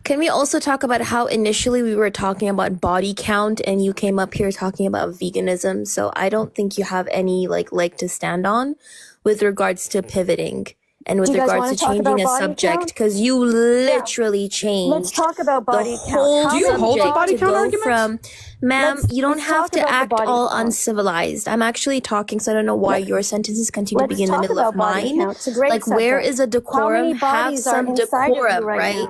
Can we also talk about how initially we were talking about body count and you came up here talking about veganism? So I don't think you have any leg to stand on with regards to pivoting and with regards to changing a subject, because you literally changed. Let's talk about body count. Do you hold the body count argument? Ma'am, you don't have to act all uncivilized. I'm actually talking, so I don't know why your sentences continue to be in the middle of mine. Like, where is a decorum? Have some decorum, right?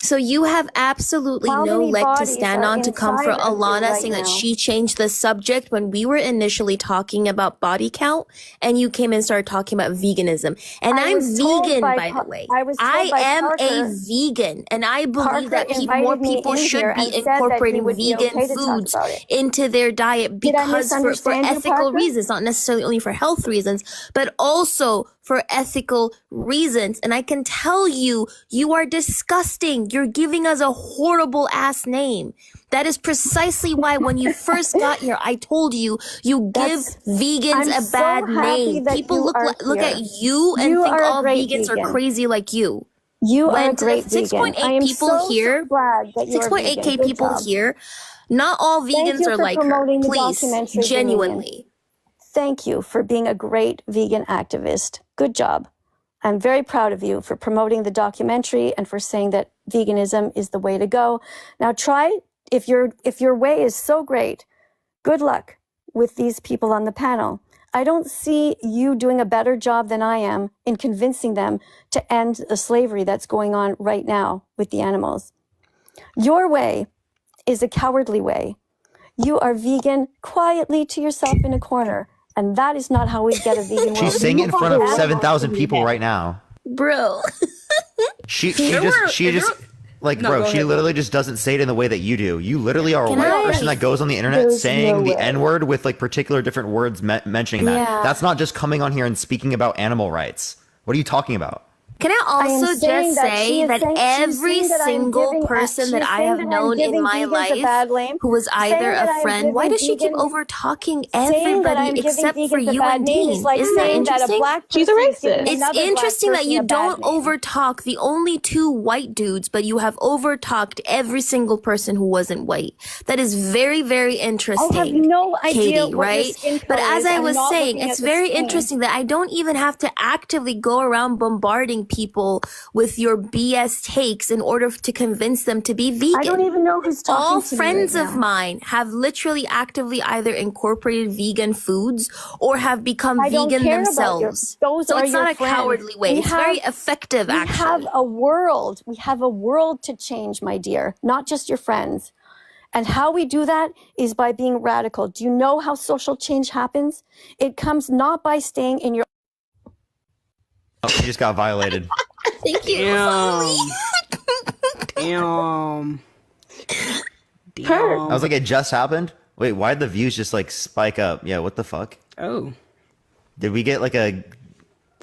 So you have absolutely no leg to stand on to come for Alana saying that she changed the subject when we were initially talking about body count and you came and started talking about veganism. And I'm vegan, by the way. I am a vegan, and I believe that more people should be incorporating vegan foods into their diet because for ethical reasons, not necessarily only for health reasons, but also for ethical reasons. And I can tell you, you are disgusting. You're giving us a horrible ass name. That is precisely why when you first got here, I told you, you give vegans a bad name. People look at you and think all vegans are crazy like you. You are a great vegan. 6.8 people here, 6.8K people here, not all vegans are like her. Please, genuinely. Thank you for being a great vegan activist. Good job. I'm very proud of you for promoting the documentary and for saying that veganism is the way to go. Now try, if your way is so great, good luck with these people on the panel. I don't see you doing a better job than I am in convincing them to end the slavery that's going on right now with the animals. Your way is a cowardly way. You are vegan quietly to yourself in a corner. And that is not how we get a vegan world. She's saying it in front of 7,000 people right now. Bro. She just like, No, bro, go she ahead. literally just doesn't say it in the way that you do. You literally are a Can white I- person that goes on the internet There's saying no the way. N-word with like particular different words mentioning that. Yeah. That's not just coming on here and speaking about animal rights. What are you talking about? Can I I am also saying just that she say is that saying- she's every saying that I am single giving- person she's that I saying have that I'm known in giving my vegans a life bad name, who was saying either that I a am friend, why giving does she keep vegan- over talking saying that everybody I'm giving except for vegans a you bad and name Dean? is like Isn't that saying that a interesting? black She's a person is giving racist. It's another black interesting that person you a bad don't name. overtalk the only two white dudes, but you have overtalked every single person who wasn't white. That is very, very interesting. I have no idea Katie, what your right? skin But color as is. I I'm was not saying, looking it's at the very skin. interesting that I don't even have to actively go around bombarding people with your BS takes in order to convince them to be vegan. I don't even know who's talking All to me friends right of now. mine have literally actively either incorporated vegan foods or have become I don't vegan care about your, themselves. those So are it's your not a friends. cowardly way. We It's very have- effective, We actually. have a world. We have a world to change, my dear, not just your friends. And how we do that is by being radical. Do you know how social change happens? It comes not by staying in your Oh, she just got violated. Thank you. Damn. Damn. I was like, it just happened? Wait, why did the views just like spike up? Yeah, what the fuck? Oh. Did we get like a...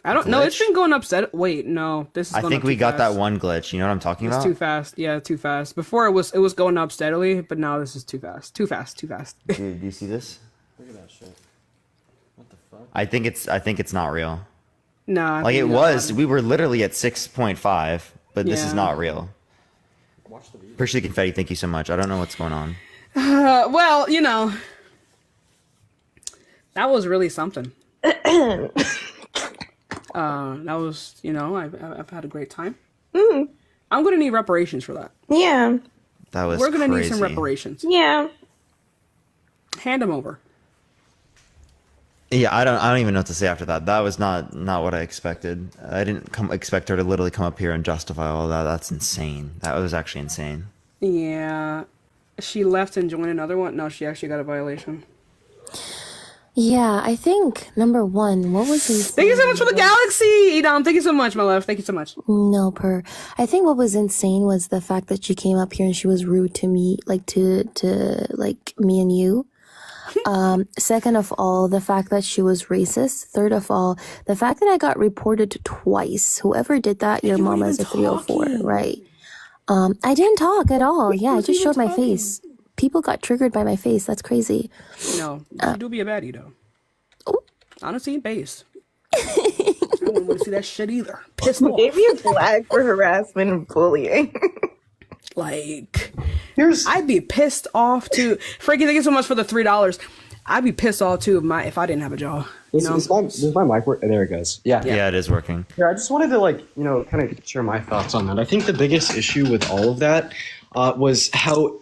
I don't know. It's glitch? been going up. Wait, no. This is I going think up we too got fast. that one glitch. You know what I'm talking It's about? too fast. Yeah, too fast. Before it was going up steadily, but now this is too fast. Too fast. Too fast. Dude, do you see this? Look at that shit. What the fuck? I think it's not real. Nah. I Like think it you got was. one. We were literally at 6.5, but this is Yeah. not real. Appreciate the confetti. Thank you so much. I don't know what's going on. Well, you know, that was really something. That was, you know, I've had a great time. I'm gonna need reparations for that. Yeah. That was We're gonna crazy. need some reparations. Yeah. Hand them over. Yeah, I don't even know what to say after that. That was not what I expected. I didn't expect her to literally come up here and justify all that. That's insane. That was actually insane. Yeah. She left and joined another one. No, she actually got a violation. Yeah, I think number one, what was insane? Thank you so much for the galaxy, Edom. Thank you so much, my love. Thank you so much. No, I think what was insane was the fact that she came up here and she was rude to me, like to like me and you. Second of all, the fact that she was racist. Third of all, the fact that I got reported twice. Whoever did that, your mom is a 304, right? I didn't talk at all. Yeah, I just showed my face. People got triggered by my face. That's crazy. No, you do be a baddie though. Honestly, base. I wouldn't want to see that shit either. Pissed off. Gave you a flag for harassment and bullying. Like, I'd be pissed off too. Frankie, thank you so much for the $3. I'd be pissed off too if I didn't have a job. You know? Does my mic work? There it goes. Yeah. Yeah, it is working. Yeah, I just wanted to kind of share my thoughts on that. I think the biggest issue with all of that was how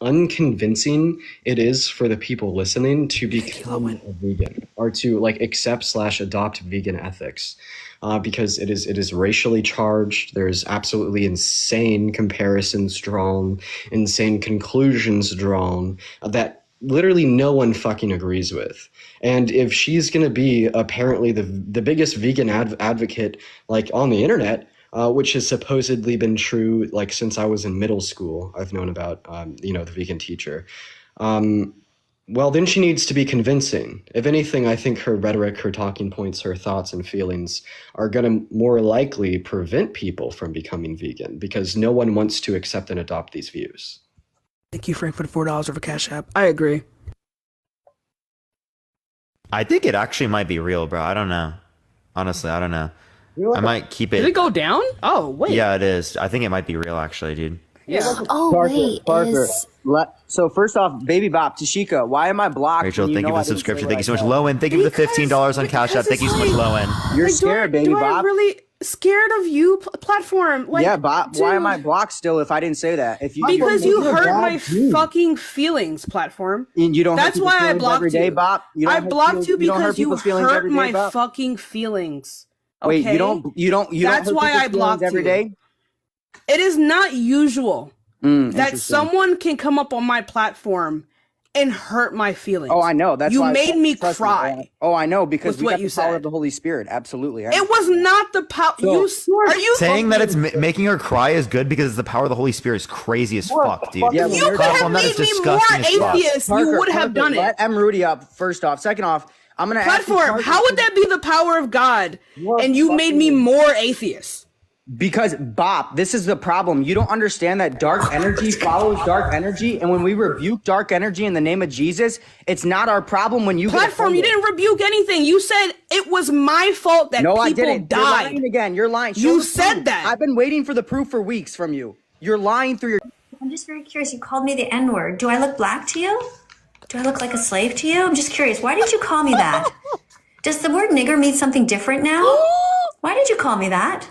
unconvincing it is for the people listening to become a vegan or to accept/adopt vegan ethics. Because it is racially charged. There's absolutely insane comparisons drawn, insane conclusions drawn that literally no one fucking agrees with. And if she's going to be apparently the biggest vegan advocate on the internet, which has supposedly been true since I was in middle school, I've known about the vegan teacher. Well, then she needs to be convincing. If anything, I think her rhetoric, her talking points, her thoughts and feelings are going to more likely prevent people from becoming vegan because no one wants to accept and adopt these views. Thank you, Frank, for the $4 over Cash App. I agree. I think it actually might be real, bro. I don't know. Honestly, I don't know. I might keep it. Did it go down? Oh, wait. Yeah, it is. I think it might be real, actually, dude. Yeah. Oh, Parker. So first off, Baby Bop, Tashika, why am I blocked? Rachel, when thank you know for I the didn't subscription. say Thank you so what much. I said? Lowen, thank you for the $15 on Cash App. Thank you so much, Lowen. You're scared, Baby do Bop. I really scared of you platform? Yeah, Bop. Why am I dude. blocked still if I didn't say that? Because you hurt my fucking feelings, platform. And you don't. That's why I blocked every day, you. Bop. You don't I hurt blocked people's- you don't because you people's feelings hurt every day, my Bop? fucking feelings. Okay? Wait, you don't. That's hurt why people's I blocked feelings every you. day. It is not usual that Interesting. someone can come up on my platform and hurt my feelings. Oh, I know. That's you why made me trust cry. Oh, I know, because with we what got you the power said. of the Holy Spirit. Absolutely. It was not the power. Are you saying that it's making her cry is good because it's the power of the Holy Spirit is crazy as fuck, dude. Yeah, you could have made me more atheist. You would have done it. Let M. Rudy up, first off. Second off, I'm going to ask you, Platform, how would that be the power of God and you made me more atheist? Because, Bop, this is the problem. You don't understand that dark energy follows dark energy, and when we rebuke dark energy in the name of Jesus, it's not our problem when you Platform, you didn't rebuke anything. You said it was my fault that people I didn't. died. You're lying again. You're lying. You said that. I've been waiting for the proof for weeks from you. You're lying through your... I'm just very curious. You called me the N-word. Do I look black to you? Do I look like a slave to you? I'm just curious. Why did you call me that? Does the word nigger mean something different now? Why did you call me that?